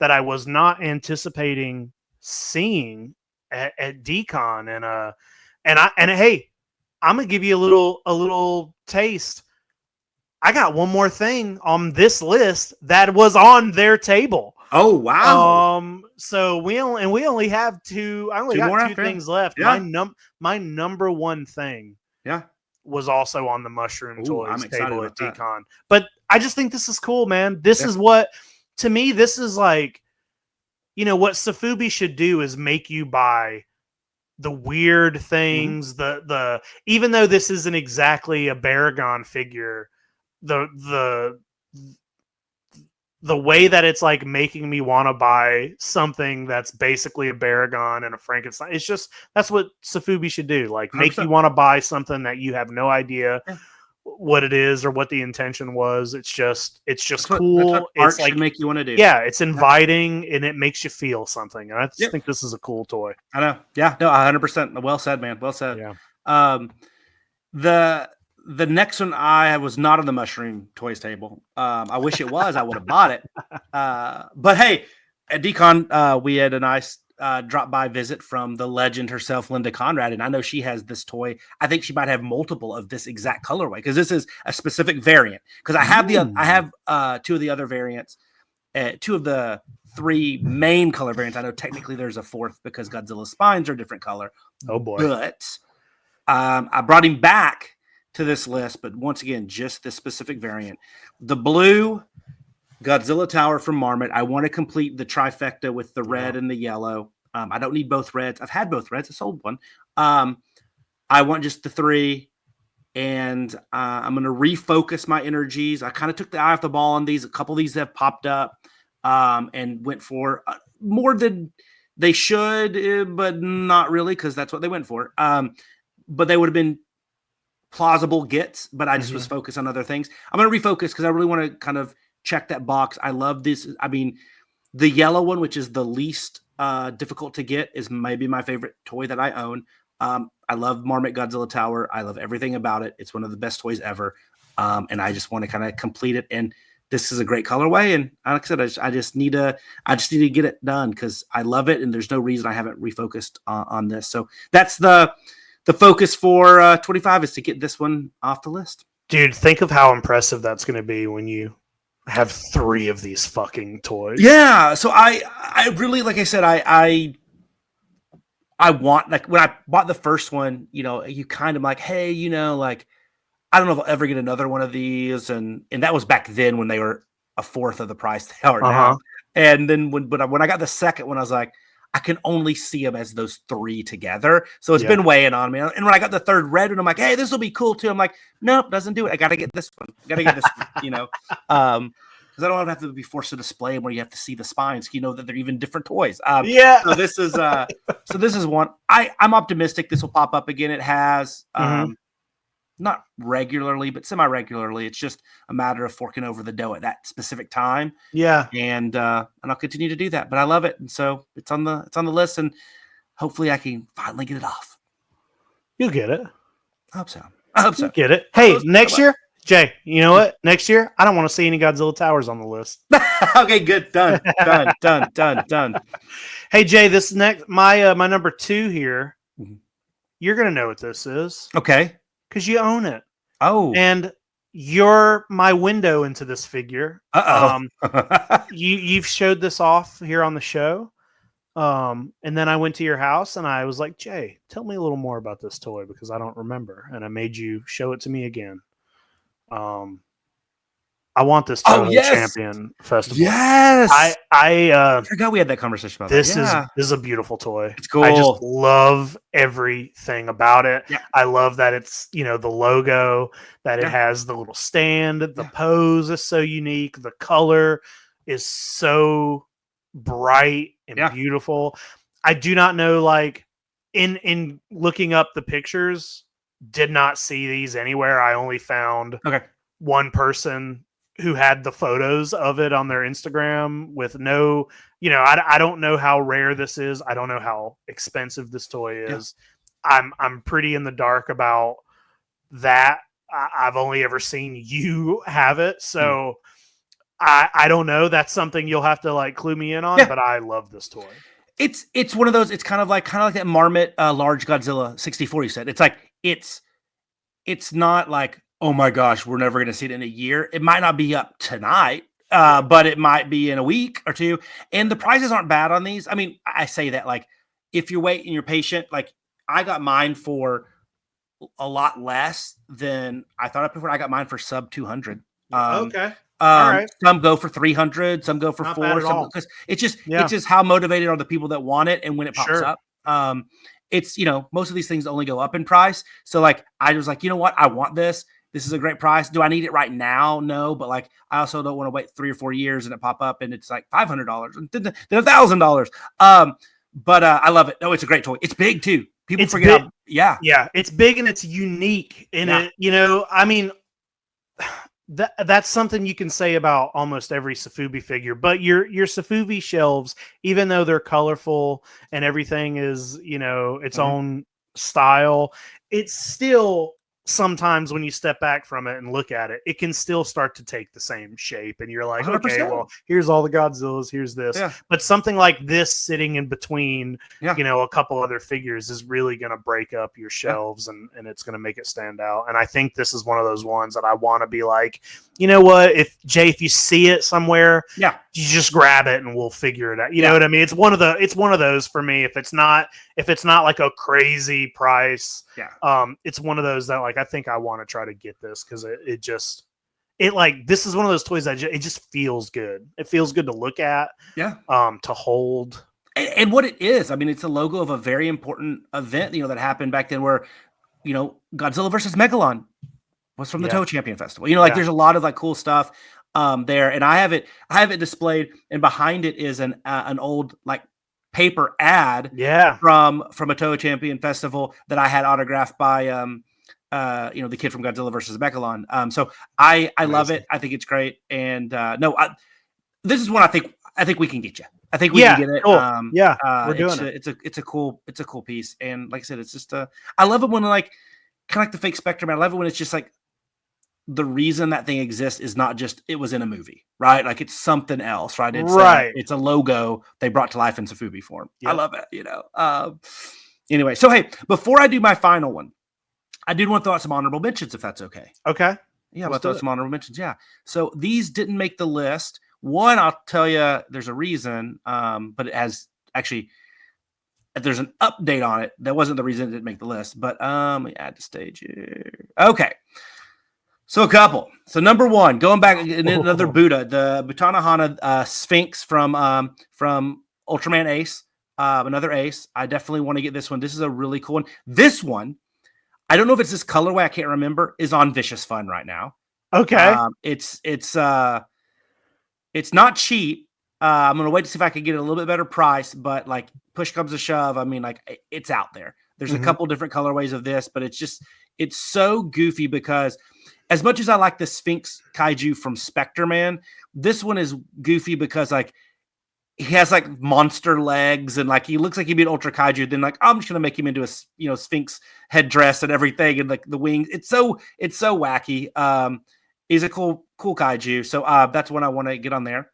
that I was not anticipating seeing at Decon. And hey, I'm gonna give you a little taste. I got one more thing on this list that was on their table. Oh wow! So we only have two. I only got two things left. Yeah. My number one thing, was also on the Mushroom Toys table at Decon. But I just think this is cool, man. This is what, to me, this is like, what Sofubi should do is make you buy the weird things. The even though this isn't exactly a Baragon figure, the the way that it's like making me want to buy something that's basically a Baragon and a Frankenstein. It's just, that's what Sofubi should do. Like make 100%. you want to buy something that you have no idea Yeah. what it is or what the intention was. It's just That's cool. what art It's like, should make you want to do. yeah, it's inviting and it makes you feel something. And I just Yep. think this is a cool toy. I know. Yeah, no, 100%. Well said, man. Well said. Yeah. The next one I was not on the mushroom toys table. I wish it was. I would have bought it. But hey, at Decon, we had a nice drop by visit from the legend herself, Linda Conrad, and I know she has this toy. I think she might have multiple of this exact colorway because this is a specific variant. Because I have two of the other variants, two of the three main color variants. I know technically there's a fourth because Godzilla's spines are a different color. Oh boy. But I brought him back to this list, but once again, just this specific variant. The blue Godzilla Tower from Marmot. I want to complete the trifecta with the red and the yellow. I don't need both reds. I've had both reds. I sold one. I want just the three, and I'm going to refocus my energies. I kind of took the eye off the ball on these. A couple of these have popped up and went for more than they should, but not really because that's what they went for. But they would have been plausible gets, but I just was focused on other things. I'm going to refocus because I really want to kind of check that box. I love this. I mean, the yellow one, which is the least difficult to get, is maybe my favorite toy that I own. I love Marmot Godzilla Tower. I love everything about it. It's one of the best toys ever. And I just want to kind of complete it. And this is a great colorway. And like I said, I just need to get it done because I love it. And there's no reason I haven't refocused on this. So that's the focus for 25 is to get this one off the list. Dude, think of how impressive that's going to be when you have three of these fucking toys. Yeah. So I really, like I said, I want, like when I bought the first one, you kind of like, hey, like, I don't know if I'll ever get another one of these. And that was back then when they were a fourth of the price they are now. And then when I got the second one, I was like, I can only see them as those three together. So it's been weighing on me. And when I got the third red one, I'm like, hey, this will be cool too. I'm like, nope, doesn't do it. I got to get this one. Because I don't have to be forced to display them where you have to see the spines. That they're even different toys. So this is one. I'm optimistic this will pop up again. It has not regularly, but semi-regularly. It's just a matter of forking over the dough at that specific time. Yeah. And I'll continue to do that. But I love it. And so it's on the list, and hopefully I can finally get it off. You'll get it. I hope so. You'll get it. Hey, next year, Jay, you know what? Next year, I don't want to see any Godzilla Towers on the list. Okay, good. Done. Hey, Jay, this next my number 2 here. You're gonna know what this is. Okay. Because you own it. Oh. And you're my window into this figure. You've showed this off here on the show. And then I went to your house and I was like, Jay, tell me a little more about this toy because I don't remember. And I made you show it to me again. I want this Toho Champion Festival. Yes. I forgot we had that conversation about this. This is a beautiful toy. It's cool. I just love everything about it. Yeah. I love that it's, the logo, that it has the little stand, the pose is so unique. The color is so bright and beautiful. I do not know, like in looking up the pictures, did not see these anywhere. I only found one person who had the photos of it on their Instagram with no, I don't know how rare this is. I don't know how expensive this toy is. I'm pretty in the dark about that. I've only ever seen you have it. So I don't know. That's something you'll have to like clue me in on, but I love this toy. It's one of those, it's kind of like that Marmot large Godzilla 64 you said. It's like, it's not like, oh my gosh, we're never going to see it in a year. It might not be up tonight, but it might be in a week or two. And the prices aren't bad on these. I mean, I say that like, if you're waiting, you're patient. Like I got mine for a lot less than I thought I preferred. I got mine for sub 200. Okay. All right. Some go for 300, some go for Not 4. Because it's just how motivated are the people that want it and when it pops up. It's, most of these things only go up in price. So like, I was like, you know what? I want this. this is a great price. Do I need it right now? No, but like I also don't want to wait 3 or 4 years and it pop up and it's like $500 and then $1,000. But I love it. No, it's a great toy. It's big too. People It's forget. big. Yeah, It's big and it's unique in it. You know, I mean, that's something you can say about almost every Sofubi figure. But your Sofubi shelves, even though they're colorful and everything is, you know, its own style, it's still sometimes when you step back from it and look at it, it can still start to take the same shape. And you're like, 100%. okay, well, here's all the Godzillas, here's this. Yeah. But something like this sitting in between, Yeah. you know, a couple other figures is really going to break up your shelves and it's going to make it stand out. And I think this is one of those ones that I want to be like, you know what, if you see it somewhere, yeah, you just grab it and we'll figure it out. You know what I mean? It's one of those for me. If it's not like a crazy price, it's one of those that like I think I want to try to get this because it like this is one of those toys that it just feels good. It feels good to look at, to hold. And what it is, I mean, it's a logo of a very important event, you know, that happened back then where, you know, Godzilla versus Megalon was from the Toho Champion Festival. You know, like there's a lot of like cool stuff there, and I have it displayed, and behind it is an old like paper ad from a Toho Champion Festival that I had autographed by you know, the kid from Godzilla versus Megalon. So I love it. I think it's great, and this is one I think we can get you. I think we can get it. Cool. We're doing it. It's a cool piece, and like I said, it's just I love it when like kind of like the fake Spectre Man. I love it when it's just like the reason that thing exists is not just it was in a movie, right? Like it's something else, right? It's it's a logo they brought to life in Sofubi form. Yep. I love it, you know. Anyway, so hey, before I do my final one, I did want to throw out some honorable mentions, if that's okay. Okay. Yeah, I'll throw out some honorable mentions. Yeah. So these didn't make the list. One, I'll tell you, there's a reason, but it has actually. There's an update on it. That wasn't the reason it didn't make the list, but let me add to stage here. Okay. So a couple. So number one, going back another Buddha, the Butana Hana Sphinx from Ultraman Ace, another Ace. I definitely want to get this one. This is a really cool one. This one, I don't know if it's this colorway, I can't remember, is on Vicious Fun right now. Okay. It's not cheap. I'm gonna wait to see if I can get a little bit better price, but like push comes to shove, I mean, like it's out there. There's a couple different colorways of this, but it's so goofy because as much as I like the Sphinx Kaiju from Spectre Man, this one is goofy because like he has like monster legs and like he looks like he'd be an Ultra Kaiju. Then like I'm just gonna make him into a Sphinx headdress and everything and like the wings. It's so wacky. He's a cool Kaiju, so that's one I want to get on there.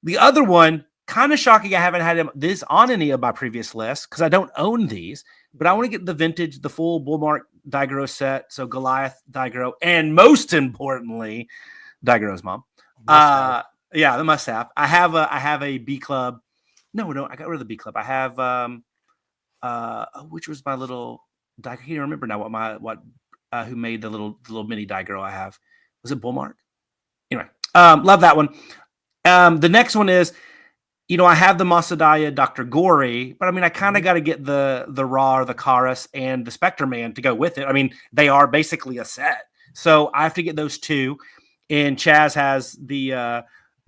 The other one, kind of shocking, I haven't had this on any of my previous lists because I don't own these, but I want to get the vintage, the full Bullmark Daigoro set. So Goliath, Daigoro, and most importantly, Daigoro's mom. Yeah, the must have. I have a B Club. No, I got rid of the B Club. I have which was my little Daigoro. I can't remember now who made the little mini Daigoro I have. Was it Bullmark? Anyway, love that one. The next one is, I have the Masadaya Dr. Gory, but I mean, I kind of got to get the Ra or the Karas and the Spectre Man to go with it. I mean, they are basically a set. So I have to get those two. And Chaz has the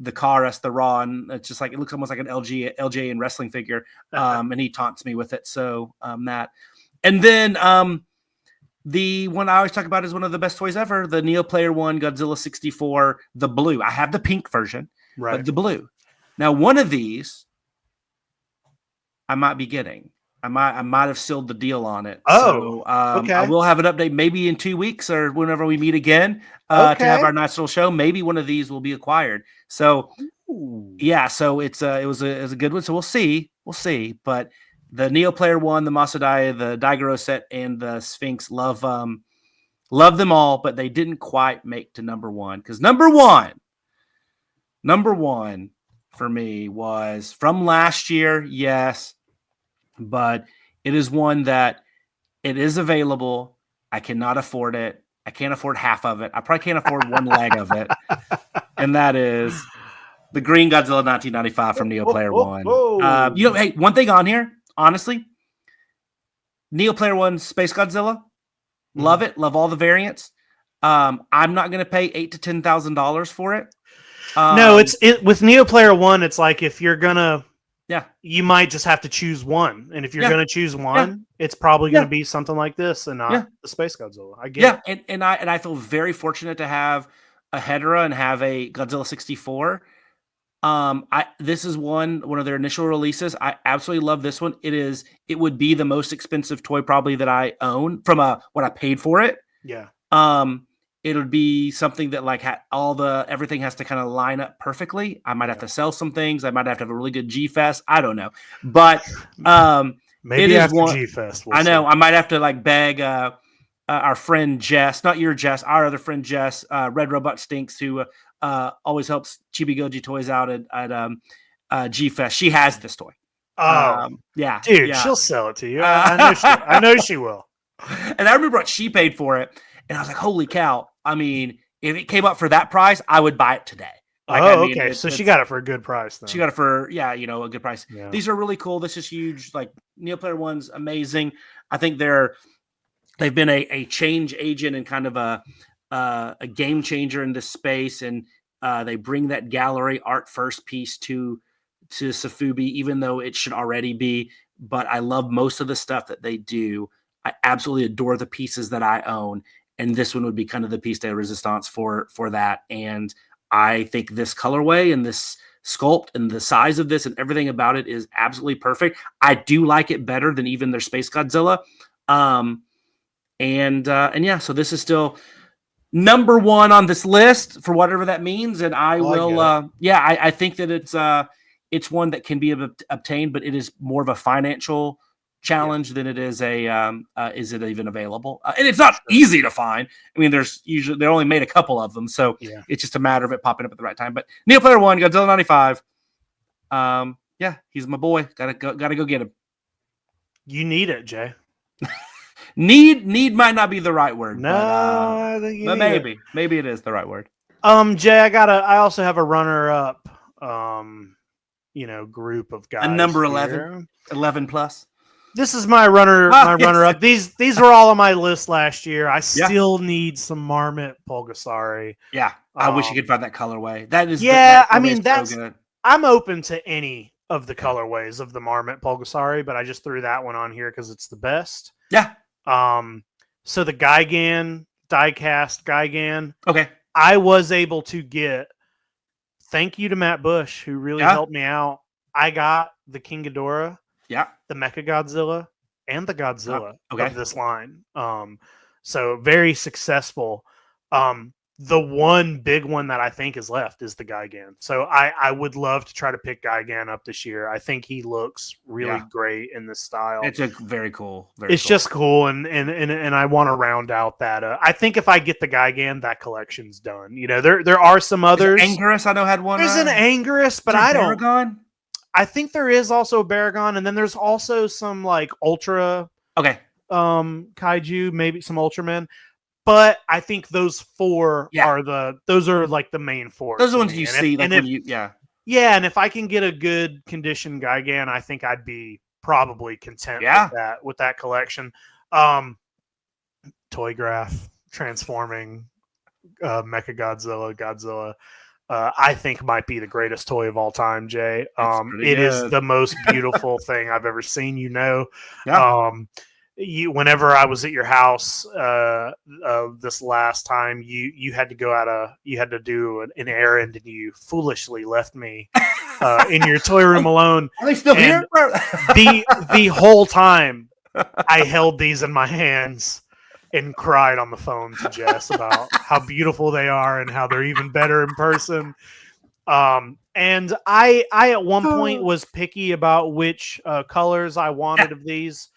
Karas, the Ra, and it's just like, it looks almost like an LJ in wrestling figure. And he taunts me with it. So that. And then the one I always talk about is one of the best toys ever, the Neo Player One Godzilla 64, the blue. I have the pink version. Right. But the blue. Now, one of these I might be getting. I might have sealed the deal on it. Oh, so, okay. I will have an update maybe in 2 weeks or whenever we meet again to have our nice little show. Maybe one of these will be acquired. So, yeah. So it was a good one. So we'll see. But the Neo Player One, the Masadaya, the Daigoro set, and the Sphinx love them all, but they didn't quite make to number one because number one for me was from last year, yes, but it is one that it is available. I cannot afford it. I can't afford half of it. I probably can't afford one leg of it. And that is the Green Godzilla 1995 from Neo Player One. Hey, one thing on here, honestly, Neo Player One Space Godzilla, love it. Love all the variants. I'm not going to pay $8,000 to $10,000 for it. No, it's with Neo Player One. It's like if you're gonna, Yeah, you might just have to choose one, and if you're gonna choose one, it's probably gonna be something like this and not the Space Godzilla. I get it. and I feel very fortunate to have a Hedorah and have a Godzilla 64. This is one of their initial releases. I absolutely love this one. It would be the most expensive toy probably that I own from what I paid for it. Yeah. It would be something that like everything has to kind of line up perfectly. I might have to sell some things. I might have to have a really good G Fest. I don't know, but maybe it is after one. G Fest. I know I might have to like beg our friend Jess, not your Jess, our other friend Jess, Red Robot Stinks, who always helps Chibi Goji Toys out at G Fest. She has this toy. Yeah, dude, she'll sell it to you. I know she will. And I remember what she paid for it, and I was like, "Holy cow!" I mean, if it came up for that price, I would buy it today. Like, okay. So she got it for a good price. Then. She got it for a good price. Yeah. These are really cool. This is huge. Like Neo Player One's amazing. I think they've been a change agent and kind of a game changer in this space, and they bring that gallery art first piece to Sofubi, even though it should already be. But I love most of the stuff that they do. I absolutely adore the pieces that I own, and this one would be kind of the piece de resistance for that. And I think this colorway and this sculpt and the size of this and everything about it is absolutely perfect. I do like it better than even their Space Godzilla. And yeah, so this is still number one on this list for whatever that means. And I think that it's one that can be obtained, but it is more of a financial challenge than it is is it even available? And it's not easy to find. I mean, they only made a couple of them, so it's just a matter of it popping up at the right time. But Neo Player One, Godzilla 95. He's my boy. Gotta go get him. You need it, Jay. Need might not be the right word. No, I think but maybe it is the right word. Jay, I also have a runner-up, group of guys. A number here. 11 plus. This is my runner-up. These were all on my list last year. I still need some Marmit Pulgasari. Yeah, I wish you could find that colorway. That is. Yeah, so good. I'm open to any of the colorways of the Marmit Pulgasari, but I just threw that one on here because it's the best. Yeah. So the Gigan diecast Gigan. Okay. I was able to get. Thank you to Matt Bush, who really helped me out. I got the King Ghidorah. Yeah, the Mechagodzilla and the Godzilla of this line. So very successful. The one big one that I think is left is the Gigan. So I would love to try to pick Gigan up this year. I think he looks really great in this style. It's a very cool. It's just cool, and I want to round out that. I think if I get the Gigan, that collection's done. There are some others. Anguirus, I know had one. There's an Anguirus, but I don't. Paragon? I think there is also a Baragon, and then there's also some like Ultra Kaiju, maybe some Ultramen. But I think those four are like the main four. Those are the ones you see. And if I can get a good condition Gigan, I think I'd be probably content with that collection. Toygraph transforming Mechagodzilla, Godzilla. I think might be the greatest toy of all time, Jay. It is the most beautiful thing I've ever seen. Whenever I was at your house this last time, you had to go you had to do an errand, and you foolishly left me in your toy room alone. Are they still here? the whole time I held these in my hands and cried on the phone to Jess about how beautiful they are and how they're even better in person. And I at one point was picky about which colors I wanted of these.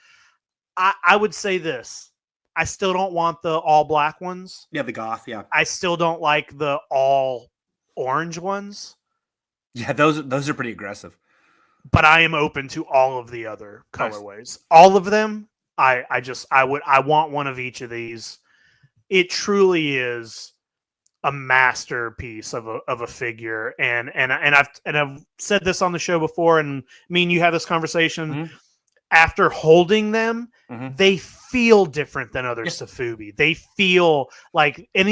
I would say this. I still don't want the all black ones. Yeah, the goth, yeah. I still don't like the all orange ones. Yeah, those are pretty aggressive. But I am open to all of the other colorways. All of them. I want one of each of these. It truly is a masterpiece of a figure, and I've said this on the show before, and me and you had this conversation. Mm-hmm. after holding them, Mhm. they feel different than other Sofubi. They feel like, and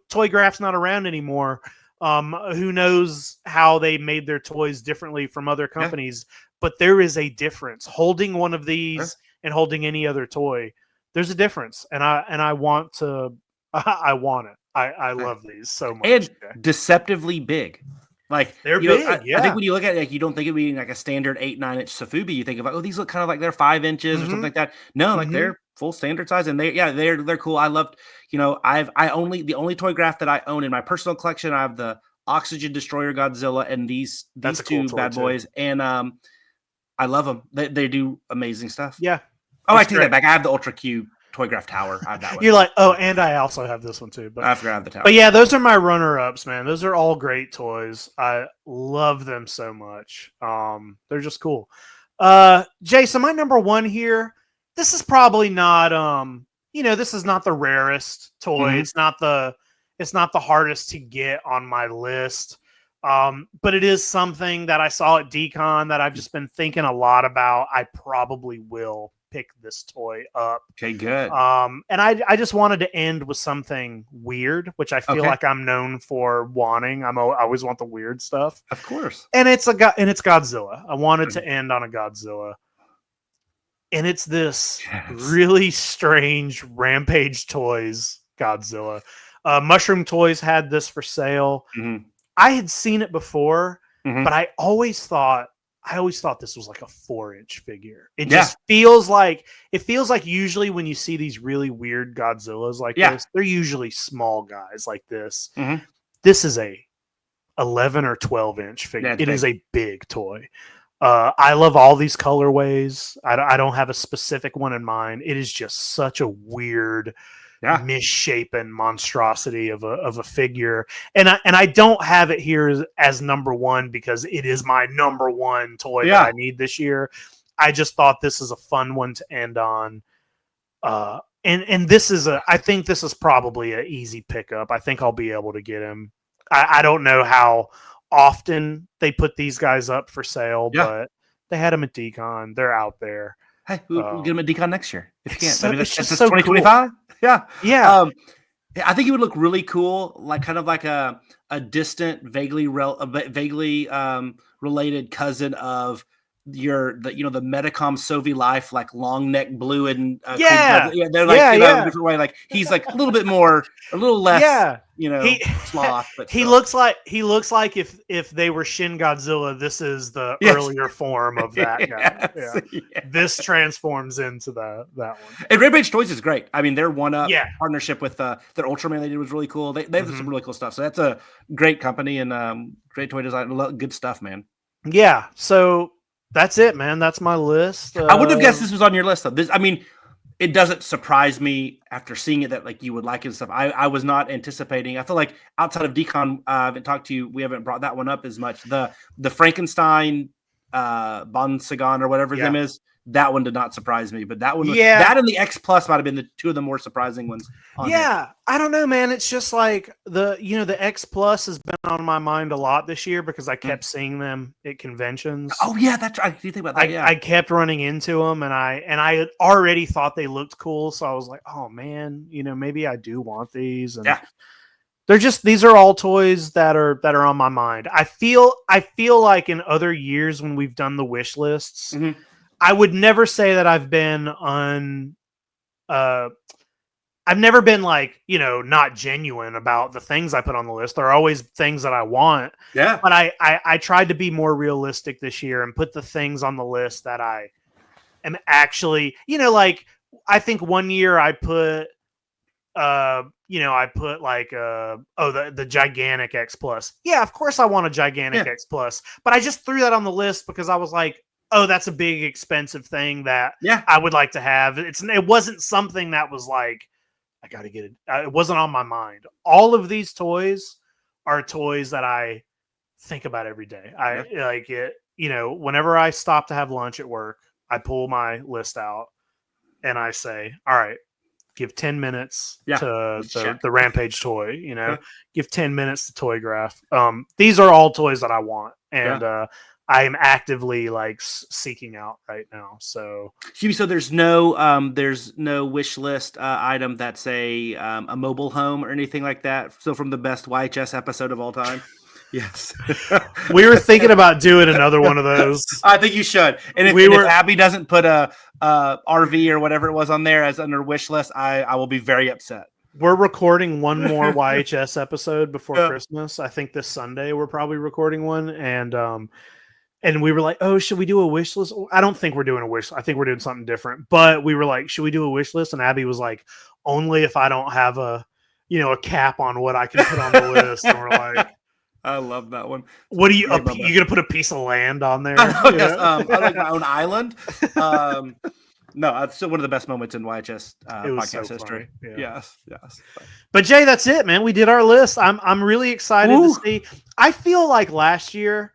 Toy Graph's not around anymore. Who knows how they made their toys differently from other companies, but there is a difference. Holding one of these and holding any other toy, there's a difference. And I want to, I want it. I love these so much. And deceptively big. Like they're big. big. I think when you look at it, like, you don't think of being like a standard 8-9 inch Sofubi. You think of like, oh, these look kind of like they're 5 inches or something like that. No, like they're full standard size, and they're cool. I loved, the only toy graph that I own in my personal collection. I have the Oxygen Destroyer Godzilla and these That's a two cool bad toy, boys, and I love them. They do amazing stuff. Yeah. Oh, I take that back. I have the Ultra Q Toy Graph Tower. I have that one. You're like, oh, and I also have this one too. But I forgot I have the tower. But yeah, those are my runner-ups, man. Those are all great toys. I love them so much. They're just cool. Jason, my number one here. This is probably not this is not the rarest toy. It's not the hardest to get on my list. But it is something that I saw at Decon that I've just been thinking a lot about. I probably will pick this toy up. Okay, good. And I just wanted to end with something weird, which I feel like I'm known for wanting. I always want the weird stuff. Of course. And it's Godzilla. I wanted to end on a Godzilla. And it's this really strange Rampage Toys Godzilla. Mushroom Toys had this for sale. I had seen it before, but I always thought this was like a 4-inch figure. It just feels like usually when you see these really weird Godzillas like this, they're usually small guys like this. This is a 11 or 12-inch figure. It is a big toy. I love all these colorways. I don't have a specific one in mind. It is just such a weird, misshapen monstrosity of a figure, and I don't have it here as number one because it is my number one toy that I need this year. I just thought this is a fun one to end on, and this is I think this is probably an easy pickup. I think I'll be able to get him. I don't know how often they put these guys up for sale, but they had them at Decon. They're out there. Hey, we'll get them at Decon next year if you can. It's just so 2025. Cool. Yeah. I think it would look really cool, like kind of like a distant, vaguely related cousin of the Medicom Sovi Life, like long neck blue and they're like a different way. Like he's like a little bit more, a little less, sloth. But he looks like if they were Shin Godzilla, this is the earlier form of that guy. This transforms into that one. And Rampage Toys is great. I mean, their one-up partnership with their Ultraman they did was really cool. They have some really cool stuff. So that's a great company and great toy design. Good stuff, man. Yeah. So that's it, man. That's my list. I wouldn't have guessed this was on your list, though. It doesn't surprise me after seeing it that like you would like it and stuff. I was not anticipating. I feel like outside of Decon, I haven't talked to you. We haven't brought that one up as much. The Frankenstein Bon Sagan or whatever his name is. That one did not surprise me, but that one, that and the X Plus might have been the two of the more surprising ones. I don't know, man. It's just like the X Plus has been on my mind a lot this year because I kept seeing them at conventions. Oh yeah, that's right. Do you think about that? I kept running into them, and I had already thought they looked cool, so I was like, oh man, maybe I do want these. And these are all toys that are on my mind. I feel like in other years when we've done the wish lists. I would never say that I've been I've never been like, not genuine about the things I put on the list. There are always things that I want. Yeah. But I tried to be more realistic this year and put the things on the list that I am actually, like I think one year I put the gigantic X Plus. Yeah, of course I want a gigantic X Plus, but I just threw that on the list because I was like, oh, that's a big expensive thing that I would like to have. It wasn't something that was like, I got to get it. It wasn't on my mind. All of these toys are toys that I think about every day. I like it. Whenever I stop to have lunch at work, I pull my list out and I say, all right, give 10 minutes to the Rampage toy, give 10 minutes to Toy Graph. These are all toys that I want. And, I'm actively like seeking out right now. So there's no wish list item that's a mobile home or anything like that. So from the best YHS episode of all time. Yes. we were thinking about doing another one of those. I think you should. And if Abby doesn't put a RV or whatever it was on there as under wish list, I will be very upset. We're recording one more YHS episode before Christmas. I think this Sunday we're probably recording one, and we were like, oh, should we do a wish list? I don't think we're doing a wish. I think we're doing something different. But we were like, should we do a wish list? And Abby was like, only if I don't have a cap on what I can put on the list. And we're like, I love that one. What are you gonna put a piece of land on there? Yes, I like my own island. No, it's still one of the best moments in YHS podcast history. Yeah. Yes. But Jay, that's it, man. We did our list. I'm really excited to see. I feel like last year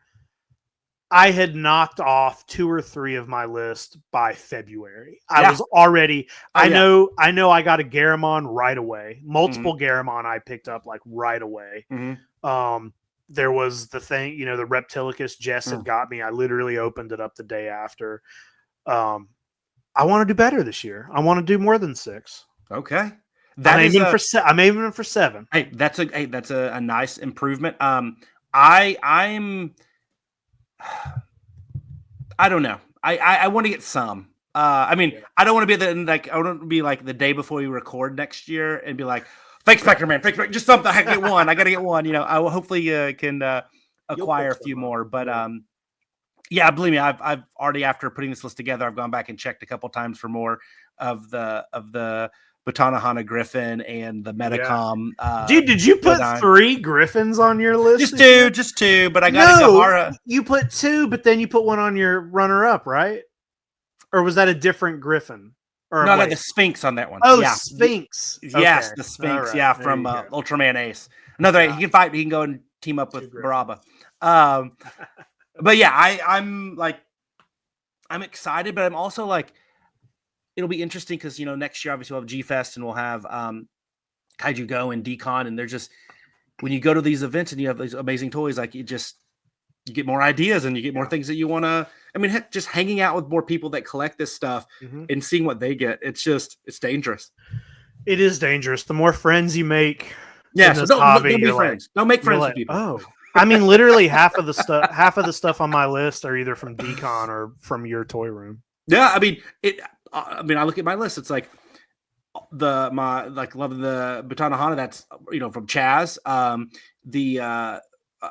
I had knocked off 2 or 3 of my list by February. I was already. I know. I got a Garamon right away. Multiple Garamon I picked up like right away. There was the thing, the Reptilicus Jess had got me. I literally opened it up the day after. I want to do better this year. I want to do more than 6. Okay. I'm aiming for 7. Hey, that's a nice improvement. I don't know. I want to get some. I don't want to be I don't be like the day before we record next year and be like, fake Spectre Man, just something. I get one. I got to get one. I will hopefully can acquire a few more. But yeah, believe me, I've already, after putting this list together, I've gone back and checked a couple times for more of the Batanahana Griffin and the Metacom. Dude, did you put 3 Griffins on your list? Just two. But I got Gahara. You put 2, but then you put one on your runner-up, right? Or was that a different Griffin? Or no, the Sphinx on that one. Oh, yeah. Sphinx. Yes, okay. the Sphinx. Right. Yeah, from Ultraman Ace. Another, he can fight. He can go and team up with Baraba. But yeah, I'm excited, but I'm also like, it'll be interesting because next year obviously we'll have G Fest and we'll have Kaiju Go and Decon, and they're just, when you go to these events and you have these amazing toys, like you get more ideas and you get more things that you want to. I mean, heck, just hanging out with more people that collect this stuff and seeing what they get, it's dangerous. It is dangerous. The more friends you make, in this hobby, don't be friends. Don't make friends with people. Oh, I mean, literally half of the stuff on my list are either from Decon or from your toy room. Yeah, I mean, I look at my list. It's like loving the Batanahana. That's from Chaz.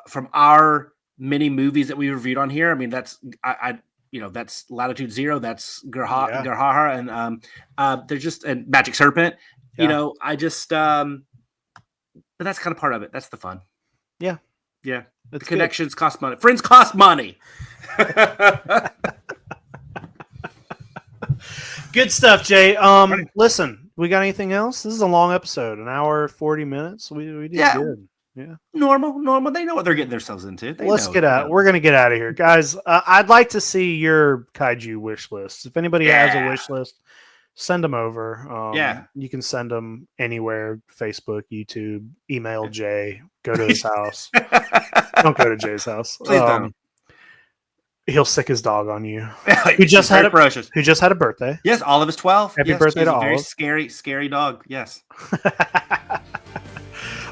From our many movies that we reviewed on here. I mean, that's that's Latitude Zero. That's Garhara, and they're just, and Magic Serpent. Yeah. But that's kind of part of it. That's the fun. Yeah. Yeah. The connections cost money. Friends cost money. Good stuff, Jay. Listen, we got anything else? This is a long episode, an hour 40 minutes. We did good. Yeah, normal. They know what they're getting themselves into. Let's get out. We're gonna get out of here, guys. I'd like to see your Kaiju wish list. If anybody has a wish list, send them over. You can send them anywhere: Facebook, YouTube, email Jay. Go to his house. Don't go to Jay's house. Please don't. He'll sick his dog on you. Who just had a birthday? Yes, Olive is 12. Happy birthday to Olive. Very scary dog. Yes.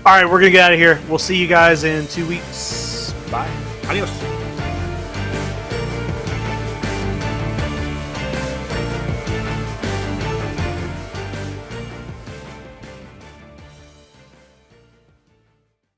All right, we're gonna get out of here. We'll see you guys in 2 weeks. Bye. Adios.